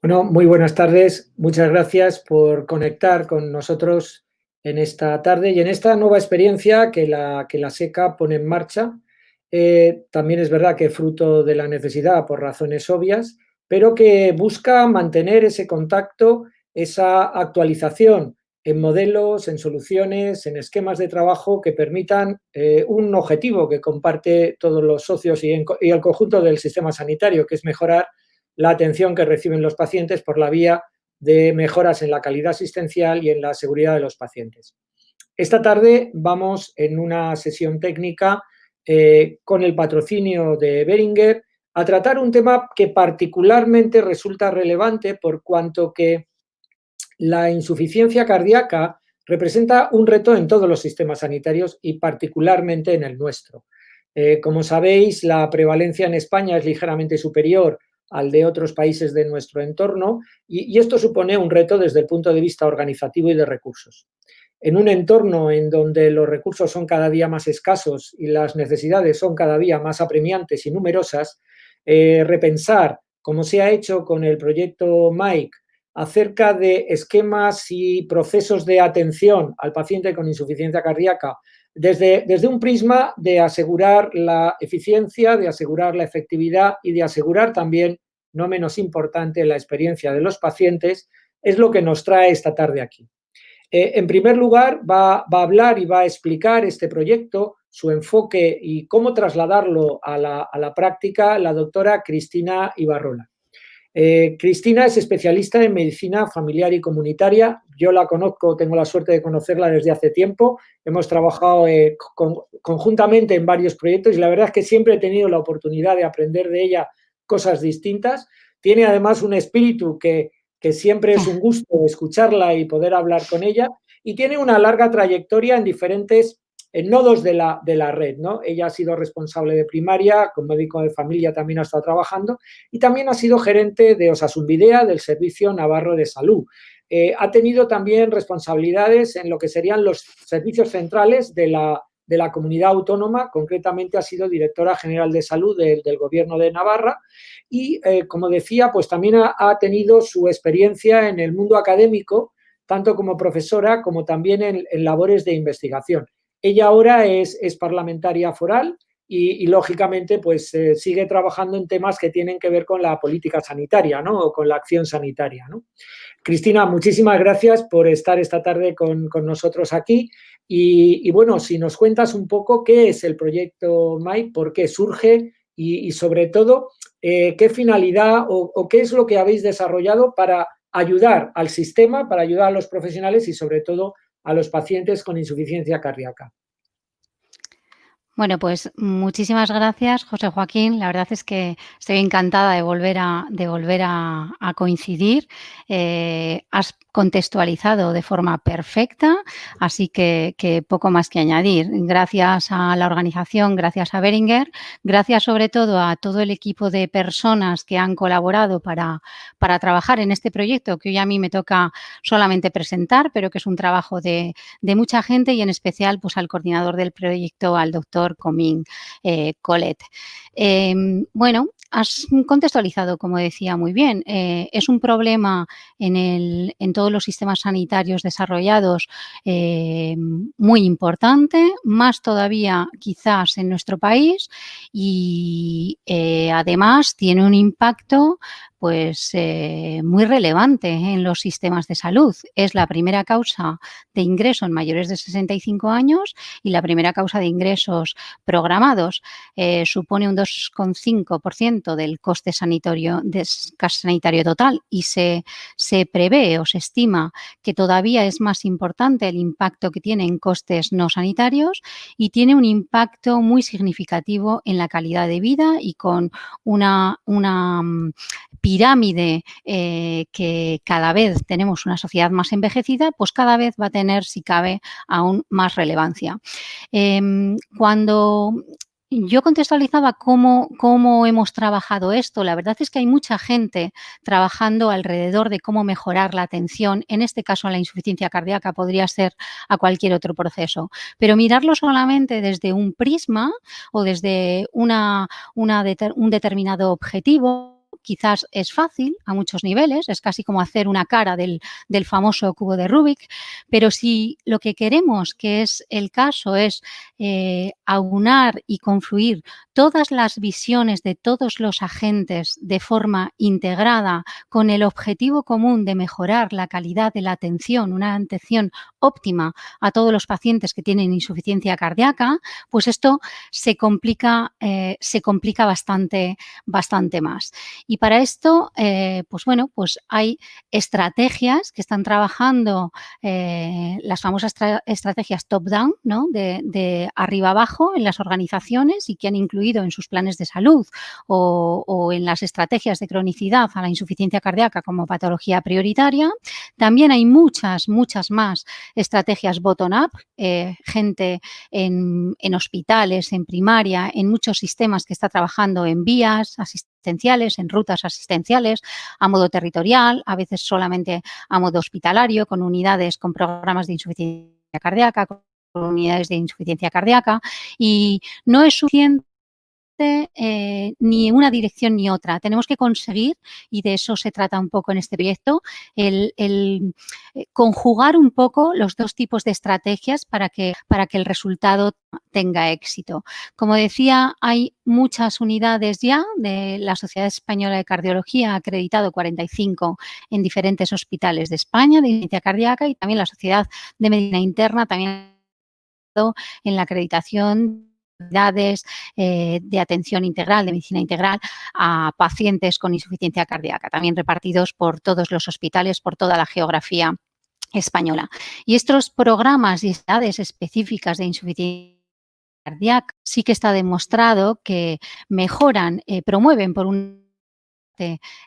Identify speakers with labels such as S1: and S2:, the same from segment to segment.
S1: Bueno, muy buenas tardes. Muchas gracias por conectar con nosotros en esta tarde y en esta nueva experiencia que la SECA pone en marcha. También es verdad que fruto de la necesidad por razones obvias, pero que busca mantener ese contacto, esa actualización en modelos, en soluciones, en esquemas de trabajo que permitan un objetivo que comparte todos los socios y el conjunto del sistema sanitario, que es mejorar la atención que reciben los pacientes por la vía de mejoras en la calidad asistencial y en la seguridad de los pacientes. Esta tarde vamos en una sesión técnica con el patrocinio de Behringer a tratar un tema que particularmente resulta relevante por cuanto que la insuficiencia cardíaca representa un reto en todos los sistemas sanitarios y particularmente en el nuestro. Como sabéis, la prevalencia en España es ligeramente superior al de otros países de nuestro entorno y esto supone un reto desde el punto de vista organizativo y de recursos. En un entorno en donde los recursos son cada día más escasos y las necesidades son cada día más apremiantes y numerosas, repensar, como se ha hecho con el proyecto MIKE, acerca de esquemas y procesos de atención al paciente con insuficiencia cardíaca desde un prisma de asegurar la eficiencia, de asegurar la efectividad y de asegurar también, no menos importante, la experiencia de los pacientes, es lo que nos trae esta tarde aquí. En primer lugar, va a hablar y va a explicar este proyecto, su enfoque y cómo trasladarlo a la práctica la doctora Cristina Ibarrola. Cristina es especialista en medicina familiar y comunitaria. Yo la conozco, tengo la suerte de conocerla desde hace tiempo. Hemos trabajado conjuntamente en varios proyectos y la verdad es que siempre he tenido la oportunidad de aprender de ella cosas distintas. Tiene además un espíritu que siempre es un gusto escucharla y poder hablar con ella, y tiene una larga trayectoria en diferentes nodos de la red, ¿no? Ella ha sido responsable de primaria, con médico de familia también ha estado trabajando, y también ha sido gerente de Osasun Bidea, del Servicio Navarro de Salud. Ha tenido también responsabilidades en lo que serían los servicios centrales de la comunidad autónoma. Concretamente ha sido directora general de salud del Gobierno de Navarra y, como decía, pues también ha tenido su experiencia en el mundo académico, tanto como profesora como también en labores de investigación. Ella ahora es parlamentaria foral y lógicamente, pues sigue trabajando en temas que tienen que ver con la política sanitaria, ¿no? O con la acción sanitaria, ¿no? Cristina, muchísimas gracias por estar esta tarde con nosotros aquí. Y bueno, si nos cuentas un poco qué es el proyecto MIKE, por qué surge y sobre todo, qué finalidad o qué es lo que habéis desarrollado para ayudar al sistema, para ayudar a los profesionales y sobre todo a los pacientes con insuficiencia cardíaca.
S2: Bueno, pues muchísimas gracias, José Joaquín. La verdad es que estoy encantada de volver a coincidir. Has contextualizado de forma perfecta, así que poco más que añadir. Gracias a la organización, gracias a Behringer, gracias sobre todo a todo el equipo de personas que han colaborado para trabajar en este proyecto, que hoy a mí me toca solamente presentar, pero que es un trabajo de mucha gente, y en especial pues al coordinador del proyecto, al doctor Comín Colet. Bueno, has contextualizado, como decía, muy bien. Es un problema en todos los sistemas sanitarios desarrollados muy importante, más todavía quizás en nuestro país, y además tiene un impacto pues muy relevante en los sistemas de salud. Es la primera causa de ingreso en mayores de 65 años y la primera causa de ingresos programados. Supone un 2,5% del coste sanitario total, y se prevé o se estima que todavía es más importante el impacto que tiene en costes no sanitarios, y tiene un impacto muy significativo en la calidad de vida, y con una pirámide que cada vez tenemos una sociedad más envejecida, pues cada vez va a tener, si cabe, aún más relevancia. Cuando yo contextualizaba cómo hemos trabajado esto, la verdad es que hay mucha gente trabajando alrededor de cómo mejorar la atención. En este caso, la insuficiencia cardíaca, podría ser a cualquier otro proceso, pero mirarlo solamente desde un prisma o desde un determinado objetivo, quizás es fácil a muchos niveles, es casi como hacer una cara del famoso cubo de Rubik, pero si lo que queremos, que es el caso, es aunar y confluir todas las visiones de todos los agentes de forma integrada con el objetivo común de mejorar la calidad de la atención, una atención óptima a todos los pacientes que tienen insuficiencia cardíaca, pues esto se complica bastante más. Y para esto, pues bueno, pues hay estrategias que están trabajando, las famosas estrategias top-down, ¿no? De arriba abajo en las organizaciones y que han incluido en sus planes de salud o en las estrategias de cronicidad a la insuficiencia cardíaca como patología prioritaria. También hay muchas más estrategias bottom-up, gente en hospitales, en primaria, en muchos sistemas que está trabajando en vías asistenciales, en rutas asistenciales, a modo territorial, a veces solamente a modo hospitalario, con unidades con programas de insuficiencia cardíaca, con unidades de insuficiencia cardíaca, y no es suficiente ni una dirección ni otra. Tenemos que conseguir, y de eso se trata un poco en este proyecto, el conjugar un poco los dos tipos de estrategias para que el resultado tenga éxito. Como decía, hay muchas unidades ya de la Sociedad Española de Cardiología, ha acreditado 45 en diferentes hospitales de España de insuficiencia cardíaca, y también la Sociedad de Medicina Interna también en la acreditación de atención integral, de medicina integral a pacientes con insuficiencia cardíaca, también repartidos por todos los hospitales, por toda la geografía española. Y estos programas y edades específicas de insuficiencia cardíaca sí que está demostrado que mejoran, promueven por un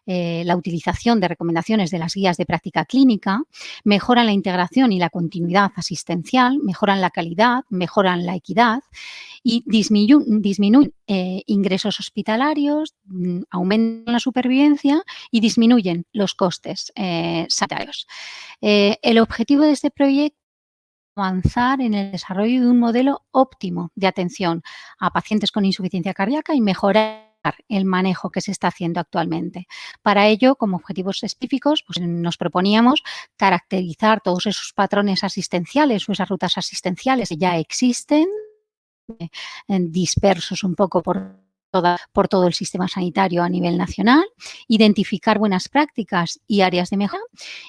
S2: la utilización de recomendaciones de las guías de práctica clínica, mejoran la integración y la continuidad asistencial, mejoran la calidad, mejoran la equidad y disminuyen ingresos hospitalarios, aumentan la supervivencia y disminuyen los costes sanitarios. El objetivo de este proyecto es avanzar en el desarrollo de un modelo óptimo de atención a pacientes con insuficiencia cardíaca y mejorar el manejo que se está haciendo actualmente. Para ello, como objetivos específicos, pues nos proponíamos caracterizar todos esos patrones asistenciales o esas rutas asistenciales que ya existen, dispersos un poco por todo el sistema sanitario a nivel nacional, identificar buenas prácticas y áreas de mejora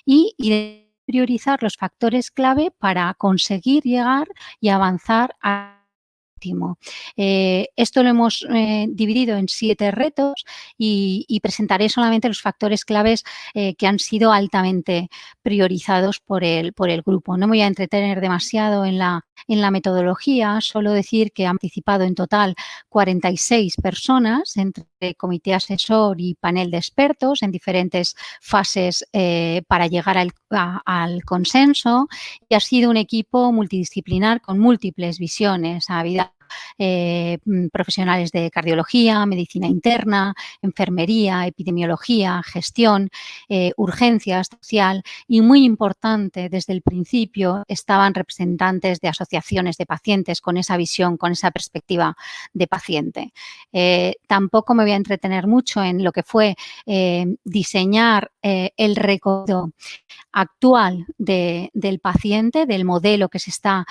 S2: y priorizar los factores clave para conseguir llegar y avanzar a óptimo. Esto lo hemos dividido en 7 retos y presentaré solamente los factores claves que han sido altamente priorizados por el grupo. No me voy a entretener demasiado en la metodología, solo decir que han participado en total 46 personas entre comité asesor y panel de expertos en diferentes fases para llegar al consenso, y ha sido un equipo multidisciplinar con múltiples visiones. Ha habido profesionales de cardiología, medicina interna, enfermería, epidemiología, gestión, urgencias social y, muy importante, desde el principio estaban representantes de asociaciones de pacientes con esa visión, con esa perspectiva de paciente. Tampoco me voy a entretener mucho en lo que fue diseñar el recorrido actual del paciente, del modelo que se está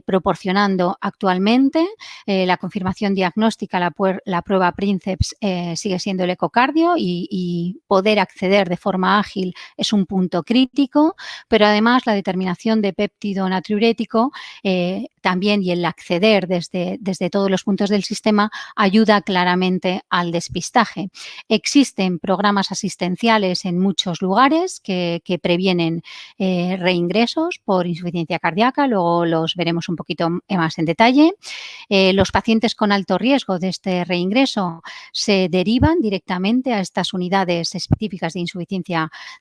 S2: proporcionando actualmente. La confirmación diagnóstica, la prueba Princeps sigue siendo el ecocardio y poder acceder de forma ágil es un punto crítico, pero además la determinación de péptido natriurético también, y el acceder desde todos los puntos del sistema ayuda claramente al despistaje. Existen programas asistenciales en muchos lugares que previenen reingresos por insuficiencia cardíaca, luego los veremos un poquito más en detalle. Los pacientes con alto riesgo de este reingreso se derivan directamente a estas unidades específicas de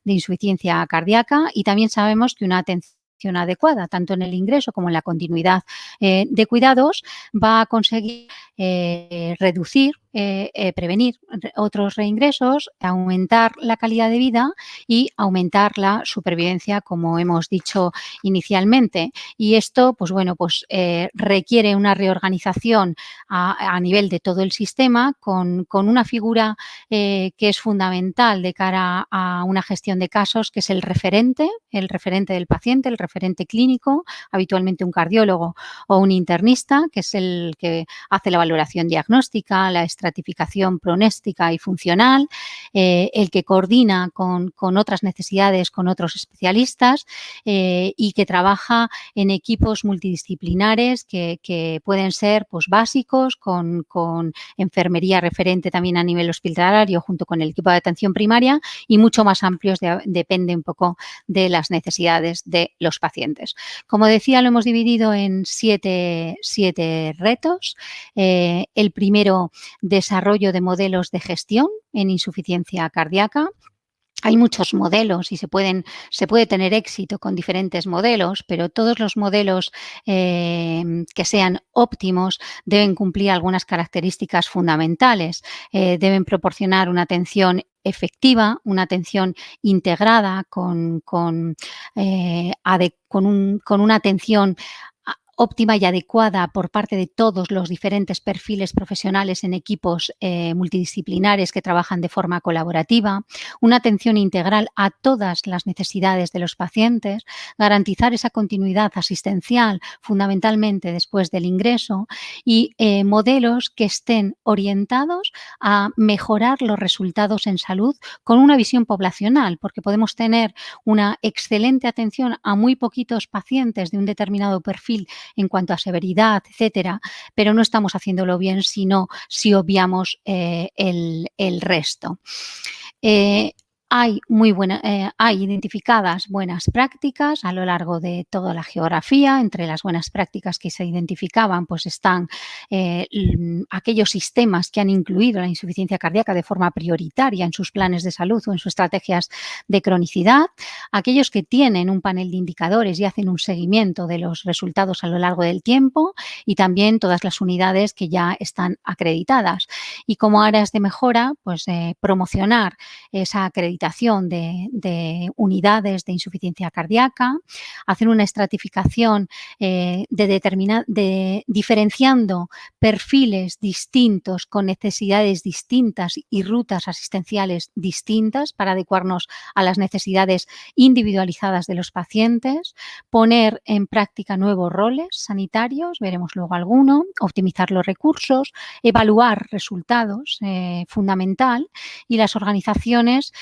S2: insuficiencia cardíaca, y también sabemos que una atención adecuada, tanto en el ingreso como en la continuidad de cuidados, va a conseguir reducir, prevenir otros reingresos, aumentar la calidad de vida y aumentar la supervivencia, como hemos dicho inicialmente. Y esto, pues bueno, pues requiere una reorganización a nivel de todo el sistema con una figura que es fundamental de cara a una gestión de casos, que es el referente del paciente, el referente clínico, habitualmente un cardiólogo o un internista, que es el que hace la valoración diagnóstica, la estratificación pronóstica y funcional, el que coordina con otras necesidades, con otros especialistas y que trabaja en equipos multidisciplinares que pueden ser pues, básicos, con enfermería referente también a nivel hospitalario junto con el equipo de atención primaria y mucho más amplios, depende un poco de las necesidades de los pacientes. Como decía, lo hemos dividido en siete retos. El primero, desarrollo de modelos de gestión en insuficiencia cardíaca. Hay muchos modelos y se puede tener éxito con diferentes modelos, pero todos los modelos que sean óptimos deben cumplir algunas características fundamentales. Deben proporcionar una atención efectiva, una atención integrada con una atención óptima y adecuada por parte de todos los diferentes perfiles profesionales en equipos multidisciplinares que trabajan de forma colaborativa, una atención integral a todas las necesidades de los pacientes, garantizar esa continuidad asistencial fundamentalmente después del ingreso y modelos que estén orientados a mejorar los resultados en salud con una visión poblacional, porque podemos tener una excelente atención a muy poquitos pacientes de un determinado perfil en cuanto a severidad, etcétera, pero no estamos haciéndolo bien si obviamos el resto. Hay identificadas buenas prácticas a lo largo de toda la geografía. Entre las buenas prácticas que se identificaban pues están aquellos sistemas que han incluido la insuficiencia cardíaca de forma prioritaria en sus planes de salud o en sus estrategias de cronicidad, aquellos que tienen un panel de indicadores y hacen un seguimiento de los resultados a lo largo del tiempo y también todas las unidades que ya están acreditadas. Y como áreas de mejora, pues promocionar esa acreditación de unidades de insuficiencia cardíaca, hacer una estratificación diferenciando perfiles distintos con necesidades distintas y rutas asistenciales distintas para adecuarnos a las necesidades individualizadas de los pacientes, poner en práctica nuevos roles sanitarios, veremos luego alguno, optimizar los recursos, evaluar resultados, fundamental, y las organizaciones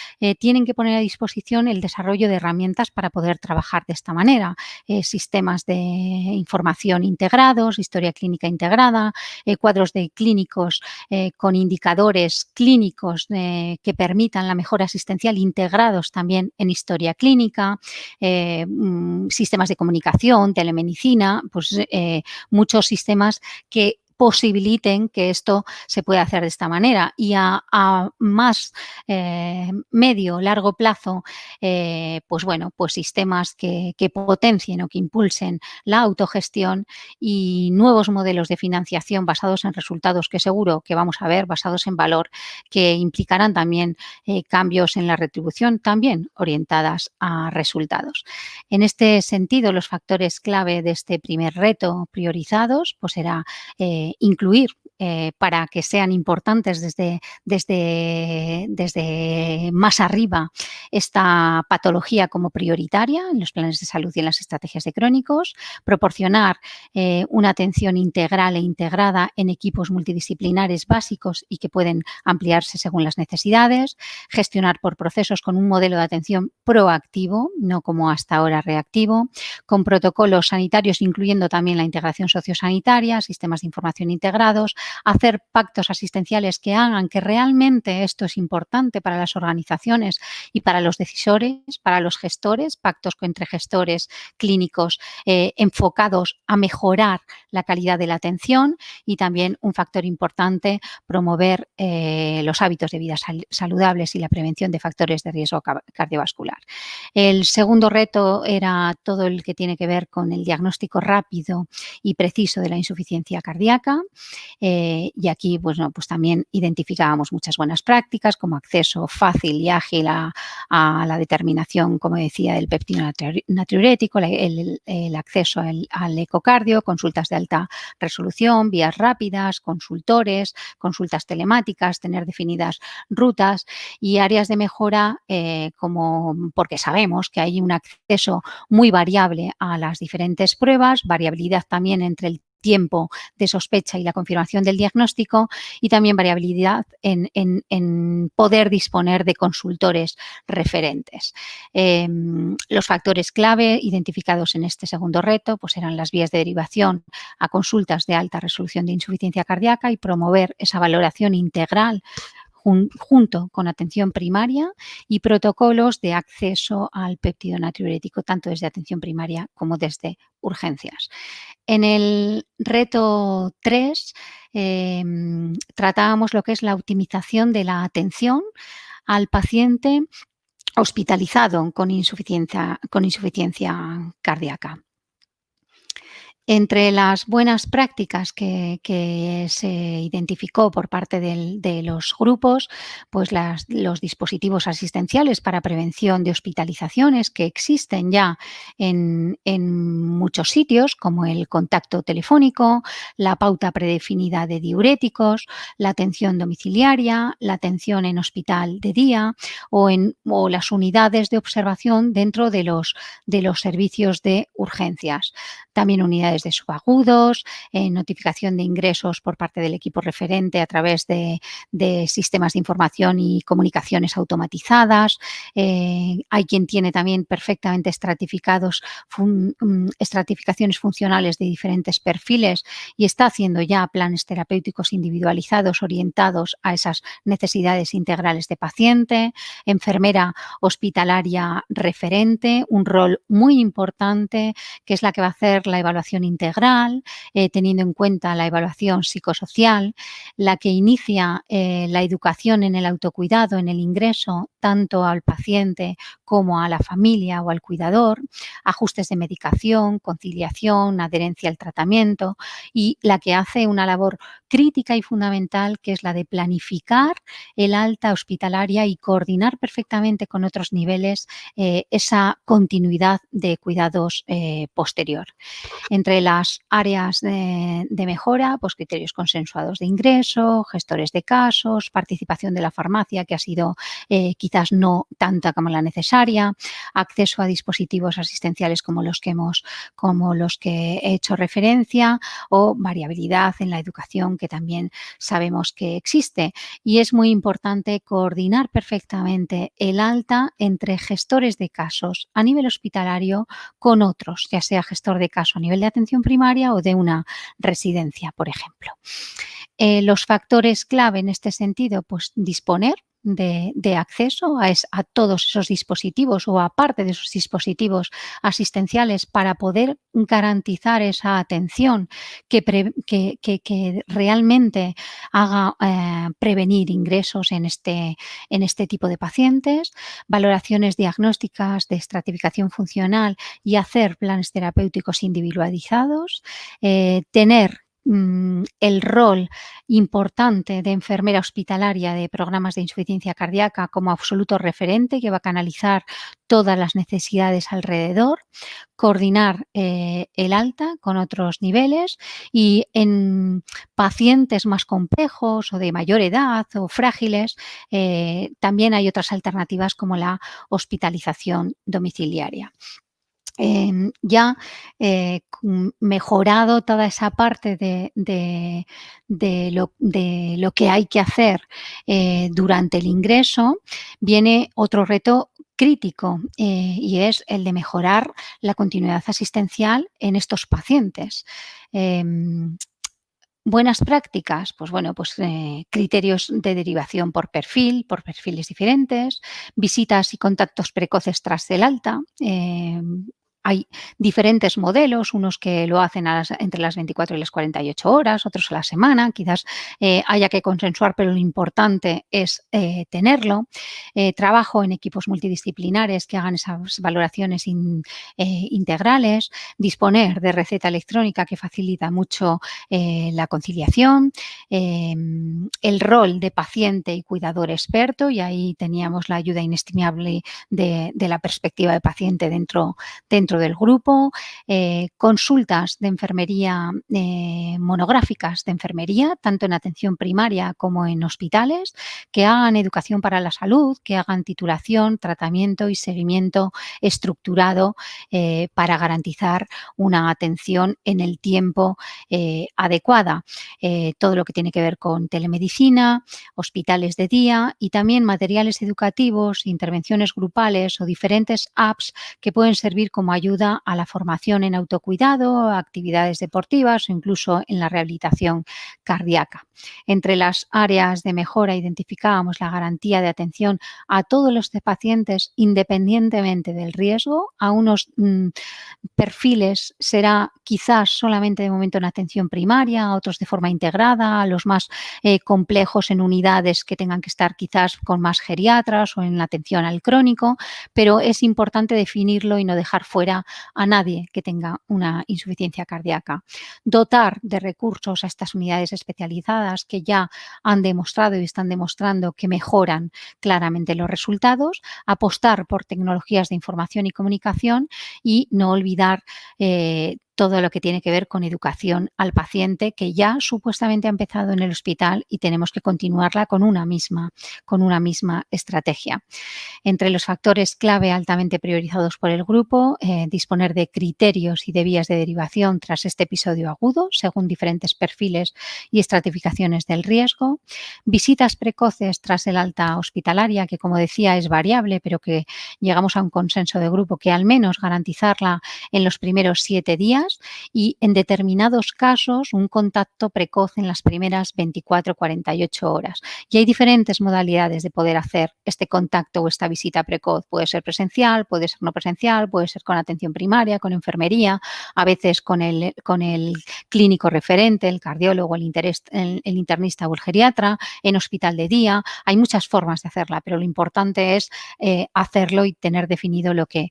S2: tienen que poner a disposición el desarrollo de herramientas para poder trabajar de esta manera. Sistemas de información integrados, historia clínica integrada, cuadros de clínicos con indicadores clínicos que permitan la mejora asistencial integrados también en historia clínica, sistemas de comunicación, telemedicina, pues muchos sistemas que posibiliten que esto se pueda hacer de esta manera y a más medio, largo plazo, pues bueno, pues sistemas que potencien o que impulsen la autogestión y nuevos modelos de financiación basados en resultados que seguro que vamos a ver, basados en valor, que implicarán también cambios en la retribución, también orientadas a resultados. En este sentido, los factores clave de este primer reto priorizados, pues será incluir para que sean importantes desde más arriba esta patología como prioritaria en los planes de salud y en las estrategias de crónicos, proporcionar una atención integral e integrada en equipos multidisciplinares básicos y que pueden ampliarse según las necesidades, gestionar por procesos con un modelo de atención proactivo, no como hasta ahora reactivo, con protocolos sanitarios incluyendo también la integración sociosanitaria, sistemas de información integrados, hacer pactos asistenciales que hagan que realmente esto es importante para las organizaciones y para los decisores, para los gestores, pactos entre gestores clínicos enfocados a mejorar la calidad de la atención, y también un factor importante, promover los hábitos de vida saludables y la prevención de factores de riesgo cardiovascular. El segundo reto era todo el que tiene que ver con el diagnóstico rápido y preciso de la insuficiencia cardíaca, y aquí pues también identificábamos muchas buenas prácticas como acceso fácil y ágil a la determinación, como decía, del péptido natriurético, el acceso al ecocardio, consultas de alta resolución, vías rápidas, consultores, consultas telemáticas, tener definidas rutas y áreas de mejora, porque sabemos que hay un acceso muy variable a las diferentes pruebas, variabilidad también entre el tiempo de sospecha y la confirmación del diagnóstico, y también variabilidad en poder disponer de consultores referentes. Los factores clave identificados en este segundo reto pues eran las vías de derivación a consultas de alta resolución de insuficiencia cardíaca y promover esa valoración integral junto con atención primaria y protocolos de acceso al péptido natriurético, tanto desde atención primaria como desde urgencias. En el reto 3 tratábamos lo que es la optimización de la atención al paciente hospitalizado con insuficiencia cardíaca. Entre las buenas prácticas que se identificó por parte de los grupos, pues los dispositivos asistenciales para prevención de hospitalizaciones que existen ya en muchos sitios, como el contacto telefónico, la pauta predefinida de diuréticos, la atención domiciliaria, la atención en hospital de día o las unidades de observación dentro de los servicios de urgencias. También unidades de subagudos, notificación de ingresos por parte del equipo referente a través de sistemas de información y comunicaciones automatizadas. Hay quien tiene también perfectamente estratificaciones funcionales de diferentes perfiles y está haciendo ya planes terapéuticos individualizados orientados a esas necesidades integrales de paciente. Enfermera hospitalaria referente, un rol muy importante que es la que va a hacer la evaluación integral, teniendo en cuenta la evaluación psicosocial, la que inicia la educación en el autocuidado, en el ingreso, tanto al paciente como a la familia o al cuidador, ajustes de medicación, conciliación, adherencia al tratamiento, y la que hace una labor crítica y fundamental, que es la de planificar el alta hospitalaria y coordinar perfectamente con otros niveles esa continuidad de cuidados posterior. Entre las áreas de mejora, pues criterios consensuados de ingreso, gestores de casos, participación de la farmacia, que ha sido quizás no tanta como la necesaria, acceso a dispositivos asistenciales como los que he hecho referencia, o variabilidad en la educación, que también sabemos que existe. Y es muy importante coordinar perfectamente el alta entre gestores de casos a nivel hospitalario con otros, ya sea gestor de caso a nivel de atención primaria o de una residencia, por ejemplo. Los factores clave en este sentido, pues disponer de acceso a todos esos dispositivos o a parte de esos dispositivos asistenciales para poder garantizar esa atención que realmente haga prevenir ingresos en este tipo de pacientes, valoraciones diagnósticas de estratificación funcional y hacer planes terapéuticos individualizados, tener el rol importante de enfermera hospitalaria de programas de insuficiencia cardíaca como absoluto referente, que va a canalizar todas las necesidades alrededor, coordinar el alta con otros niveles, y en pacientes más complejos o de mayor edad o frágiles también hay otras alternativas como la hospitalización domiciliaria. Ya mejorado toda esa parte de lo que hay que hacer durante el ingreso, viene otro reto crítico y es el de mejorar la continuidad asistencial en estos pacientes. Buenas prácticas, pues bueno, pues criterios de derivación por perfil, por perfiles diferentes, visitas y contactos precoces tras el alta. Hay diferentes modelos, unos que lo hacen entre las 24 y las 48 horas, otros a la semana, quizás haya que consensuar, pero lo importante es tenerlo. Trabajo en equipos multidisciplinares que hagan esas valoraciones integrales, disponer de receta electrónica que facilita mucho la conciliación, el rol de paciente y cuidador experto, y ahí teníamos la ayuda inestimable de la perspectiva de paciente dentro del grupo, consultas de enfermería monográficas de enfermería, tanto en atención primaria como en hospitales, que hagan educación para la salud, que hagan titulación, tratamiento y seguimiento estructurado para garantizar una atención en el tiempo adecuada. Todo lo que tiene que ver con telemedicina, hospitales de día y también materiales educativos, intervenciones grupales o diferentes apps que pueden servir como ayuda a la formación en autocuidado, actividades deportivas o incluso en la rehabilitación cardíaca. Entre las áreas de mejora identificábamos la garantía de atención a todos los pacientes independientemente del riesgo, a unos perfiles será quizás solamente de momento en atención primaria, a otros de forma integrada, a los más complejos en unidades que tengan que estar quizás con más geriatras o en la atención al crónico, pero es importante definirlo y no dejar fuera a nadie que tenga una insuficiencia cardíaca. Dotar de recursos a estas unidades especializadas que ya han demostrado y están demostrando que mejoran claramente los resultados, apostar por tecnologías de información y comunicación y no olvidar todo lo que tiene que ver con educación al paciente, que ya supuestamente ha empezado en el hospital y tenemos que continuarla con una misma estrategia. Entre los factores clave altamente priorizados por el grupo, disponer de criterios y de vías de derivación tras este episodio agudo, según diferentes perfiles y estratificaciones del riesgo, visitas precoces tras el alta hospitalaria, que como decía es variable, pero que llegamos a un consenso de grupo que al menos garantizarla en los primeros 7 días y en determinados casos un contacto precoz en las primeras 24-48 horas. Y hay diferentes modalidades de poder hacer este contacto o esta visita precoz. Puede ser presencial, puede ser no presencial, puede ser con atención primaria, con enfermería, a veces con el clínico referente, el cardiólogo, el internista o el geriatra, en hospital de día. Hay muchas formas de hacerla, pero lo importante es hacerlo y tener definido lo que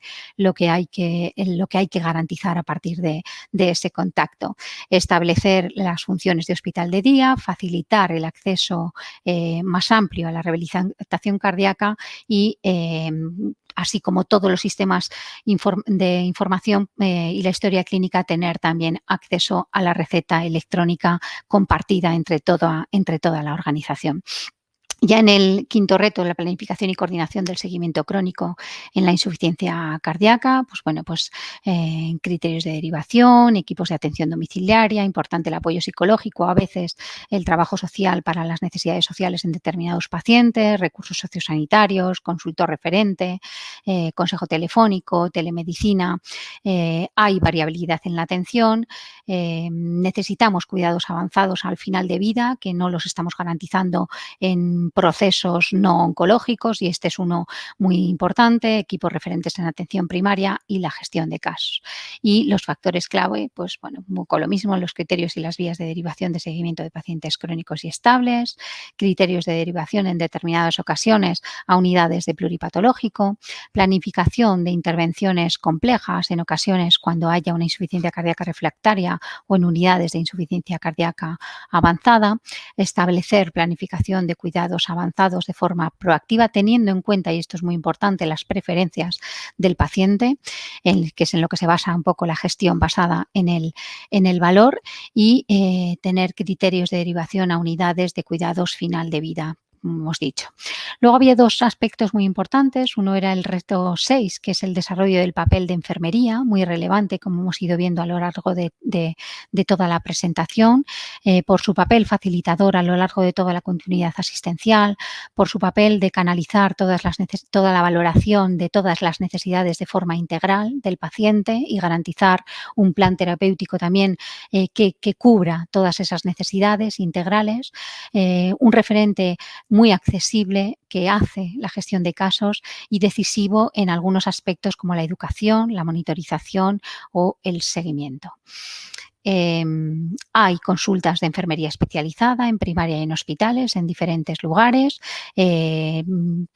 S2: hay que garantizar a partir de ese contacto. Establecer las funciones de hospital de día, facilitar el acceso más amplio a la rehabilitación cardíaca y así como todos los sistemas de información y la historia clínica, tener también acceso a la receta electrónica compartida entre toda la organización. Ya en el quinto reto, la planificación y coordinación del seguimiento crónico en la insuficiencia cardíaca, pues bueno, pues criterios de derivación, equipos de atención domiciliaria, importante el apoyo psicológico, a veces el trabajo social para las necesidades sociales en determinados pacientes, recursos sociosanitarios, consultor referente, consejo telefónico, telemedicina, hay variabilidad en la atención, necesitamos cuidados avanzados al final de vida que no los estamos garantizando en procesos no oncológicos y este es uno muy importante, equipos referentes en atención primaria y la gestión de casos. Y los factores clave, pues bueno, con lo mismo, los criterios y las vías de derivación de seguimiento de pacientes crónicos y estables, criterios de derivación en determinadas ocasiones a unidades de pluripatológico, planificación de intervenciones complejas en ocasiones cuando haya una insuficiencia cardíaca refractaria o en unidades de insuficiencia cardíaca avanzada, establecer planificación de cuidados avanzados de forma proactiva, teniendo en cuenta, y esto es muy importante, las preferencias del paciente, que es en lo que se basa un poco la gestión basada en el valor y tener criterios de derivación a unidades de cuidados final de vida. como hemos dicho. Luego había dos aspectos muy importantes. Uno era el reto 6, que es el desarrollo del papel de enfermería, muy relevante, como hemos ido viendo a lo largo de toda la presentación, por su papel facilitador a lo largo de toda la continuidad asistencial, por su papel de canalizar toda la valoración de todas las necesidades de forma integral del paciente y garantizar un plan terapéutico también que cubra todas esas necesidades integrales, un referente muy accesible que hace la gestión de casos y decisivo en algunos aspectos como la educación, la monitorización o el seguimiento. Hay consultas de enfermería especializada en primaria y en hospitales en diferentes lugares,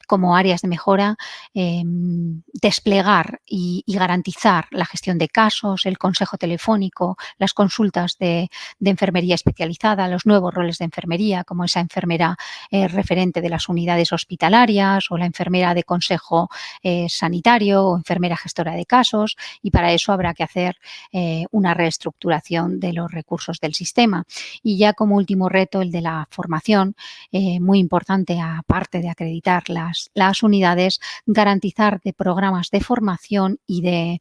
S2: como áreas de mejora, desplegar y garantizar la gestión de casos, el consejo telefónico, las consultas de enfermería especializada, los nuevos roles de enfermería, como esa enfermera referente de las unidades hospitalarias o la enfermera de consejo sanitario o enfermera gestora de casos, y para eso habrá que hacer una reestructuración de los recursos del sistema. Y ya como último reto, el de la formación, muy importante, aparte de acreditar las unidades, garantizar de programas de formación y de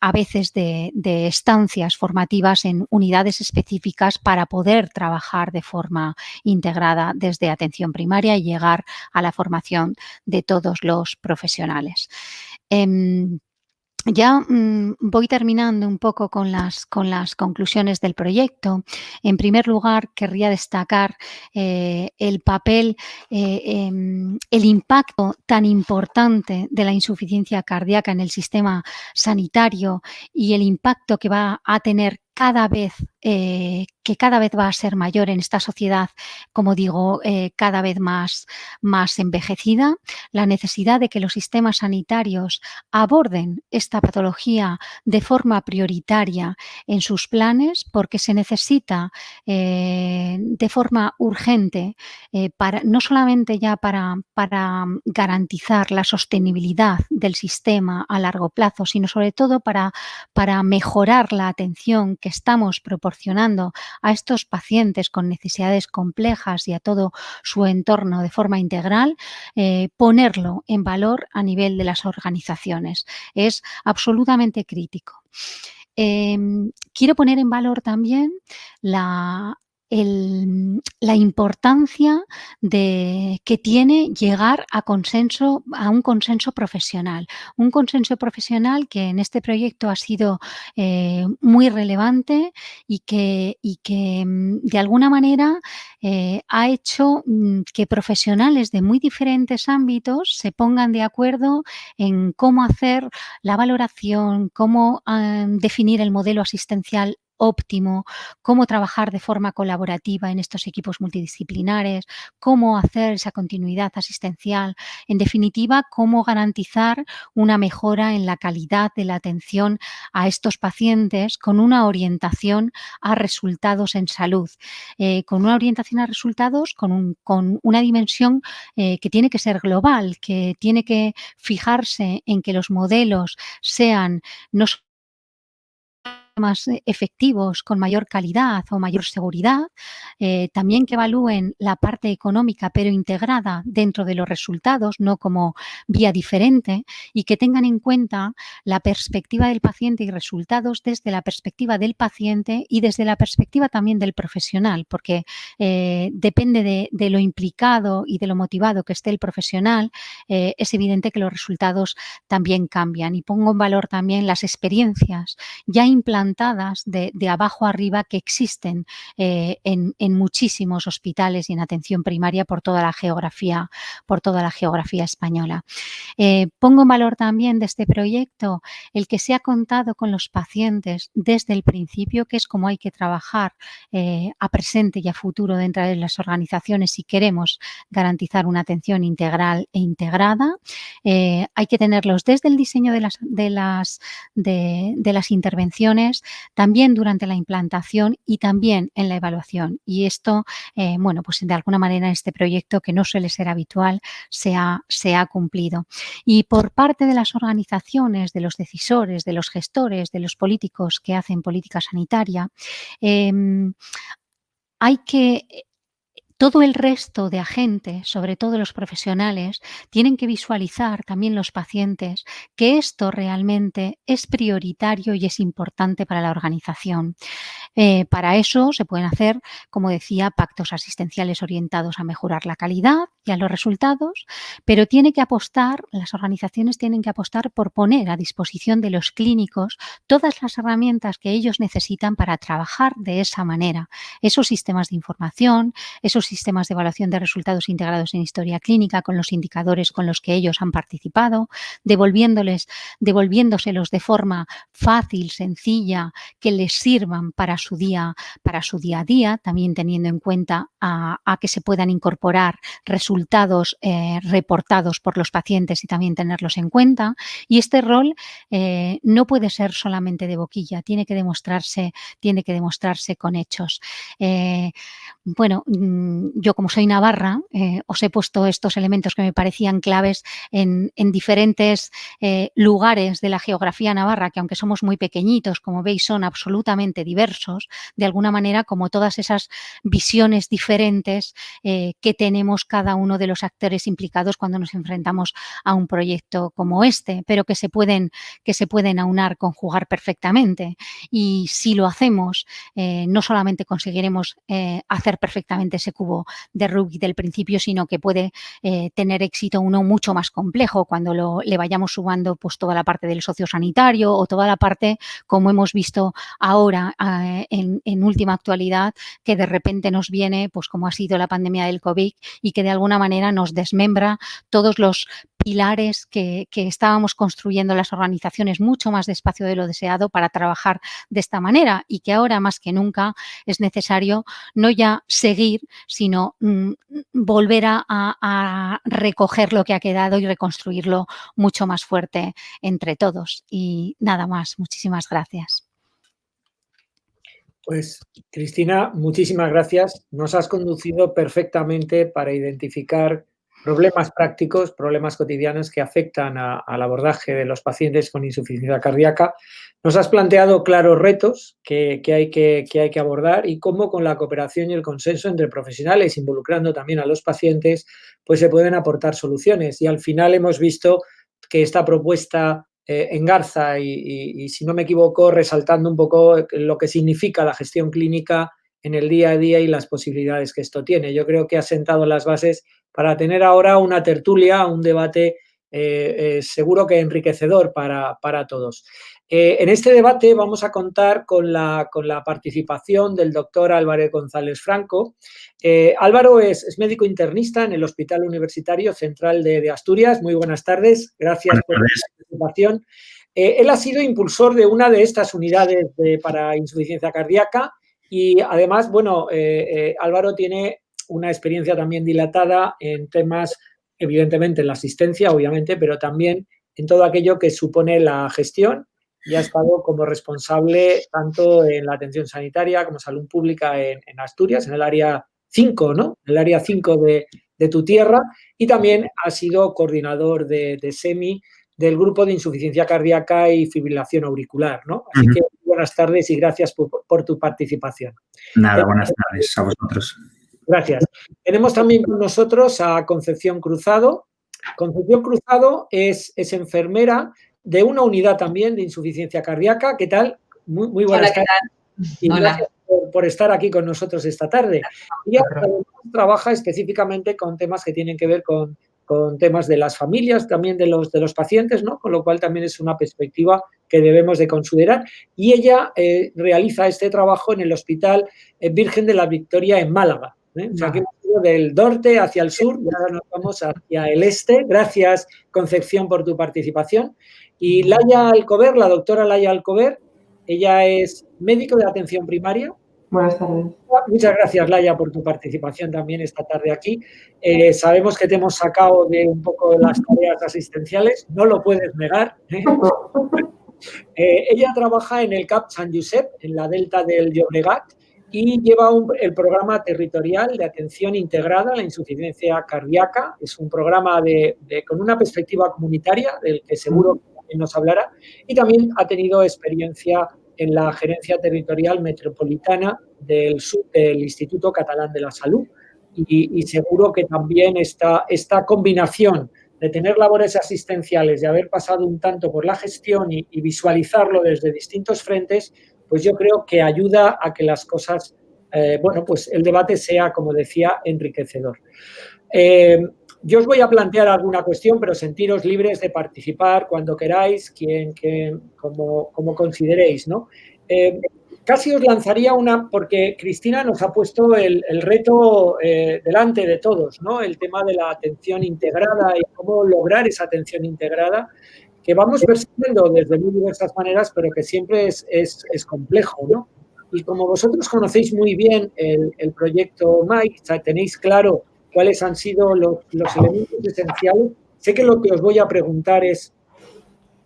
S2: a veces de estancias formativas en unidades específicas para poder trabajar de forma integrada desde atención primaria y llegar a la formación de todos los profesionales. Ya voy terminando un poco con las conclusiones del proyecto. En primer lugar, querría destacar el papel, el impacto tan importante de la insuficiencia cardíaca en el sistema sanitario y el impacto que va a tener que cada vez va a ser mayor en esta sociedad, como digo, cada vez más envejecida, la necesidad de que los sistemas sanitarios aborden esta patología de forma prioritaria en sus planes, porque se necesita de forma urgente, no solamente ya para garantizar la sostenibilidad del sistema a largo plazo, sino sobre todo para mejorar la atención que estamos proporcionando a estos pacientes con necesidades complejas y a todo su entorno de forma integral, ponerlo en valor a nivel de las organizaciones. Es absolutamente crítico. Quiero poner en valor también la importancia que tiene llegar a un consenso profesional. Un consenso profesional que en este proyecto ha sido muy relevante y que de alguna manera ha hecho que profesionales de muy diferentes ámbitos se pongan de acuerdo en cómo hacer la valoración, cómo definir el modelo asistencial óptimo, cómo trabajar de forma colaborativa en estos equipos multidisciplinares, cómo hacer esa continuidad asistencial, en definitiva, cómo garantizar una mejora en la calidad de la atención a estos pacientes con una orientación a resultados en salud, con una orientación a resultados con una dimensión que tiene que ser global, que tiene que fijarse en que los modelos sean no más efectivos, con mayor calidad o mayor seguridad, también que evalúen la parte económica, pero integrada dentro de los resultados, no como vía diferente, y que tengan en cuenta la perspectiva del paciente y resultados desde la perspectiva del paciente y desde la perspectiva también del profesional, porque depende de lo implicado y de lo motivado que esté el profesional, es evidente que los resultados también cambian. Y pongo en valor también las experiencias ya implantadas de abajo arriba que existen en muchísimos hospitales y en atención primaria por toda la geografía española. Pongo en valor también de este proyecto el que se ha contado con los pacientes desde el principio, que es como hay que trabajar a presente y a futuro dentro de las organizaciones si queremos garantizar una atención integral e integrada. Hay que tenerlos desde el diseño de las intervenciones, también durante la implantación y también en la evaluación. Y esto, pues de alguna manera en este proyecto, que no suele ser habitual, se ha cumplido. Y por parte de las organizaciones, de los decisores, de los gestores, de los políticos que hacen política sanitaria, hay que todo el resto de agentes, sobre todo los profesionales, tienen que visualizar, también los pacientes, que esto realmente es prioritario y es importante para la organización. Para eso se pueden hacer, como decía, pactos asistenciales orientados a mejorar la calidad y a los resultados, pero las organizaciones tienen que apostar por poner a disposición de los clínicos todas las herramientas que ellos necesitan para trabajar de esa manera. Esos sistemas de información, esos sistemas de evaluación de resultados integrados en historia clínica con los indicadores con los que ellos han participado, devolviéndoselos de forma fácil, sencilla, que les sirvan para su día a día, también teniendo en cuenta a que se puedan incorporar resultados reportados por los pacientes y también tenerlos en cuenta. Y este rol no puede ser solamente de boquilla, tiene que demostrarse con hechos. Bueno, yo como soy navarra, os he puesto estos elementos que me parecían claves en diferentes lugares de la geografía navarra, que aunque somos muy pequeñitos, como veis, son absolutamente diversos, de alguna manera, como todas esas visiones diferentes que tenemos cada uno de los actores implicados cuando nos enfrentamos a un proyecto como este, pero que se pueden aunar, conjugar perfectamente. Y si lo hacemos, no solamente conseguiremos hacer perfectamente ese cubo de Rubik del principio, sino que puede tener éxito uno mucho más complejo cuando le vayamos sumando pues toda la parte del sociosanitario o toda la parte, como hemos visto ahora en última actualidad, que de repente nos viene, pues como ha sido la pandemia del COVID y que de alguna manera nos desmembra todos los pilares que estábamos construyendo las organizaciones mucho más despacio de lo deseado para trabajar de esta manera, y que ahora más que nunca es necesario no ya seguir, sino volver a recoger lo que ha quedado y reconstruirlo mucho más fuerte entre todos. Y nada más, muchísimas gracias.
S1: Pues, Cristina, muchísimas gracias. Nos has conducido perfectamente para identificar problemas prácticos, problemas cotidianos que afectan al abordaje de los pacientes con insuficiencia cardíaca. Nos has planteado claros retos que hay que abordar y cómo con la cooperación y el consenso entre profesionales, involucrando también a los pacientes, pues se pueden aportar soluciones. Y al final hemos visto que esta propuesta engarza y, si no me equivoco, resaltando un poco lo que significa la gestión clínica en el día a día y las posibilidades que esto tiene. Yo creo que ha sentado las bases para tener ahora una tertulia, un debate seguro que enriquecedor para todos. En este debate vamos a contar con la participación del doctor Álvaro González Franco. Álvaro es médico internista en el Hospital Universitario Central de Asturias. Muy buenas tardes. Gracias por la participación. Él ha sido impulsor de una de estas unidades para insuficiencia cardíaca y además, bueno, Álvaro tiene una experiencia también dilatada en temas, evidentemente en la asistencia, obviamente, pero también en todo aquello que supone la gestión, y ha estado como responsable tanto en la atención sanitaria como salud pública en Asturias, en el área 5, ¿no? El área 5 de tu tierra, y también ha sido coordinador de SEMI, del grupo de insuficiencia cardíaca y fibrilación auricular, ¿no? Así que buenas tardes y gracias por tu participación.
S3: Nada, buenas tardes a vosotros.
S1: Gracias. Tenemos también con nosotros a Concepción Cruzado. Concepción Cruzado es enfermera de una unidad también de insuficiencia cardíaca. ¿Qué tal? Muy buenas tardes. Y gracias por estar aquí con nosotros esta tarde. Ella trabaja específicamente con temas que tienen que ver con temas de las familias, también de los pacientes, ¿no? Con lo cual también es una perspectiva que debemos de considerar. Y ella realiza este trabajo en el Hospital Virgen de la Victoria en Málaga. O sea, que hemos ido del norte hacia el sur y ahora nos vamos hacia el este. Gracias, Concepción, por tu participación. Y Laia Alcover, la doctora Laia Alcover, ella es médico de atención primaria.
S4: Buenas tardes.
S1: Muchas gracias, Laia, por tu participación también esta tarde aquí. Sabemos que te hemos sacado de un poco las tareas asistenciales, no lo puedes negar. Ella trabaja en el CAP Sant Josep, en la delta del Llobregat, y lleva el programa territorial de atención integrada a la insuficiencia cardíaca. Es un programa con una perspectiva comunitaria, del que seguro que también nos hablará, y también ha tenido experiencia en la gerencia territorial metropolitana del Instituto Catalán de la Salud. y seguro que también esta combinación de tener labores asistenciales, de haber pasado un tanto por la gestión y visualizarlo desde distintos frentes, pues yo creo que ayuda a que las cosas, bueno, pues el debate sea, como decía, enriquecedor. Yo os voy a plantear alguna cuestión, pero sentiros libres de participar cuando queráis, como consideréis, ¿no? Casi os lanzaría una, porque Cristina nos ha puesto el reto delante de todos, ¿no? El tema de la atención integrada y cómo lograr esa atención integrada, que vamos persiguiendo desde muy diversas maneras, pero que siempre es complejo, ¿no? Y como vosotros conocéis muy bien el proyecto MAI, tenéis claro cuáles han sido los elementos esenciales, sé que lo que os voy a preguntar es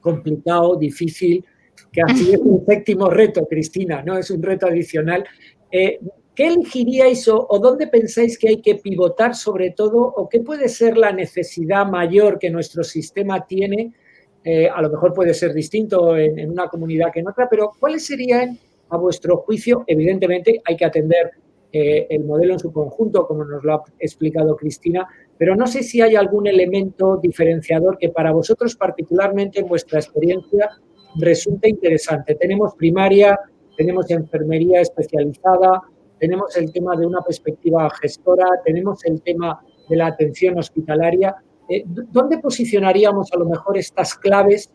S1: complicado, difícil, que así es un séptimo reto, Cristina, ¿no? Es un reto adicional. ¿Qué elegiríais o dónde pensáis que hay que pivotar sobre todo o qué puede ser la necesidad mayor que nuestro sistema tiene? A lo mejor puede ser distinto en una comunidad que en otra, pero ¿cuáles serían, a vuestro juicio? Evidentemente hay que atender el modelo en su conjunto, como nos lo ha explicado Cristina, pero no sé si hay algún elemento diferenciador que para vosotros particularmente en vuestra experiencia resulte interesante. Tenemos primaria, tenemos enfermería especializada, tenemos el tema de una perspectiva gestora, tenemos el tema de la atención hospitalaria. ¿Dónde posicionaríamos a lo mejor estas claves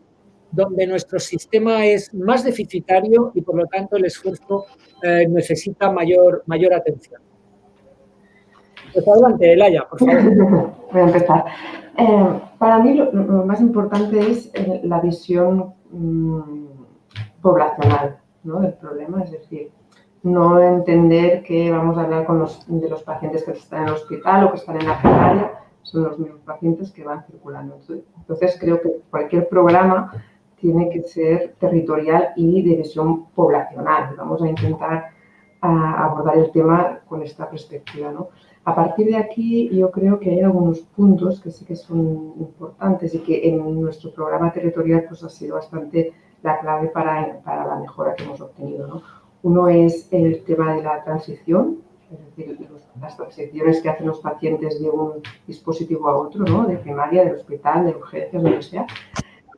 S1: donde nuestro sistema es más deficitario y por lo tanto el esfuerzo necesita mayor atención? Pues adelante, Elaya, por favor.
S4: Voy a empezar. Para mí lo más importante es la visión poblacional, ¿no?, del problema, es decir, no entender que vamos a hablar de los pacientes que están en el hospital o que están en la primaria, son los mismos pacientes que van circulando. Entonces creo que cualquier programa tiene que ser territorial y de visión poblacional. Vamos a intentar abordar el tema con esta perspectiva, ¿no? A partir de aquí, yo creo que hay algunos puntos que sí que son importantes y que en nuestro programa territorial pues, ha sido bastante la clave para la mejora que hemos obtenido, ¿no? Uno es el tema de la transición, es decir, las transiciones que hacen los pacientes de un dispositivo a otro, ¿no?, de primaria, del hospital, de urgencias, donde sea.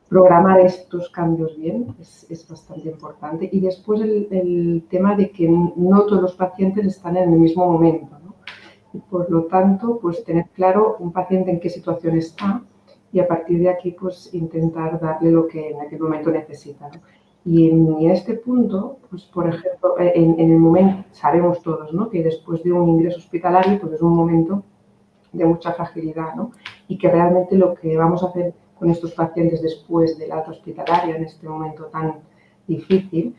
S4: Programar estos cambios bien es bastante importante. Y después el tema de que no todos los pacientes están en el mismo momento, ¿no? Y por lo tanto, pues tener claro un paciente en qué situación está y a partir de aquí, pues intentar darle lo que en aquel momento necesita, ¿no? Y en este punto, pues por ejemplo, en el momento, sabemos todos, ¿no?, que después de un ingreso hospitalario, pues es un momento de mucha fragilidad, ¿no? Y que realmente lo que vamos a hacer con estos pacientes después del alta hospitalaria, en este momento tan difícil,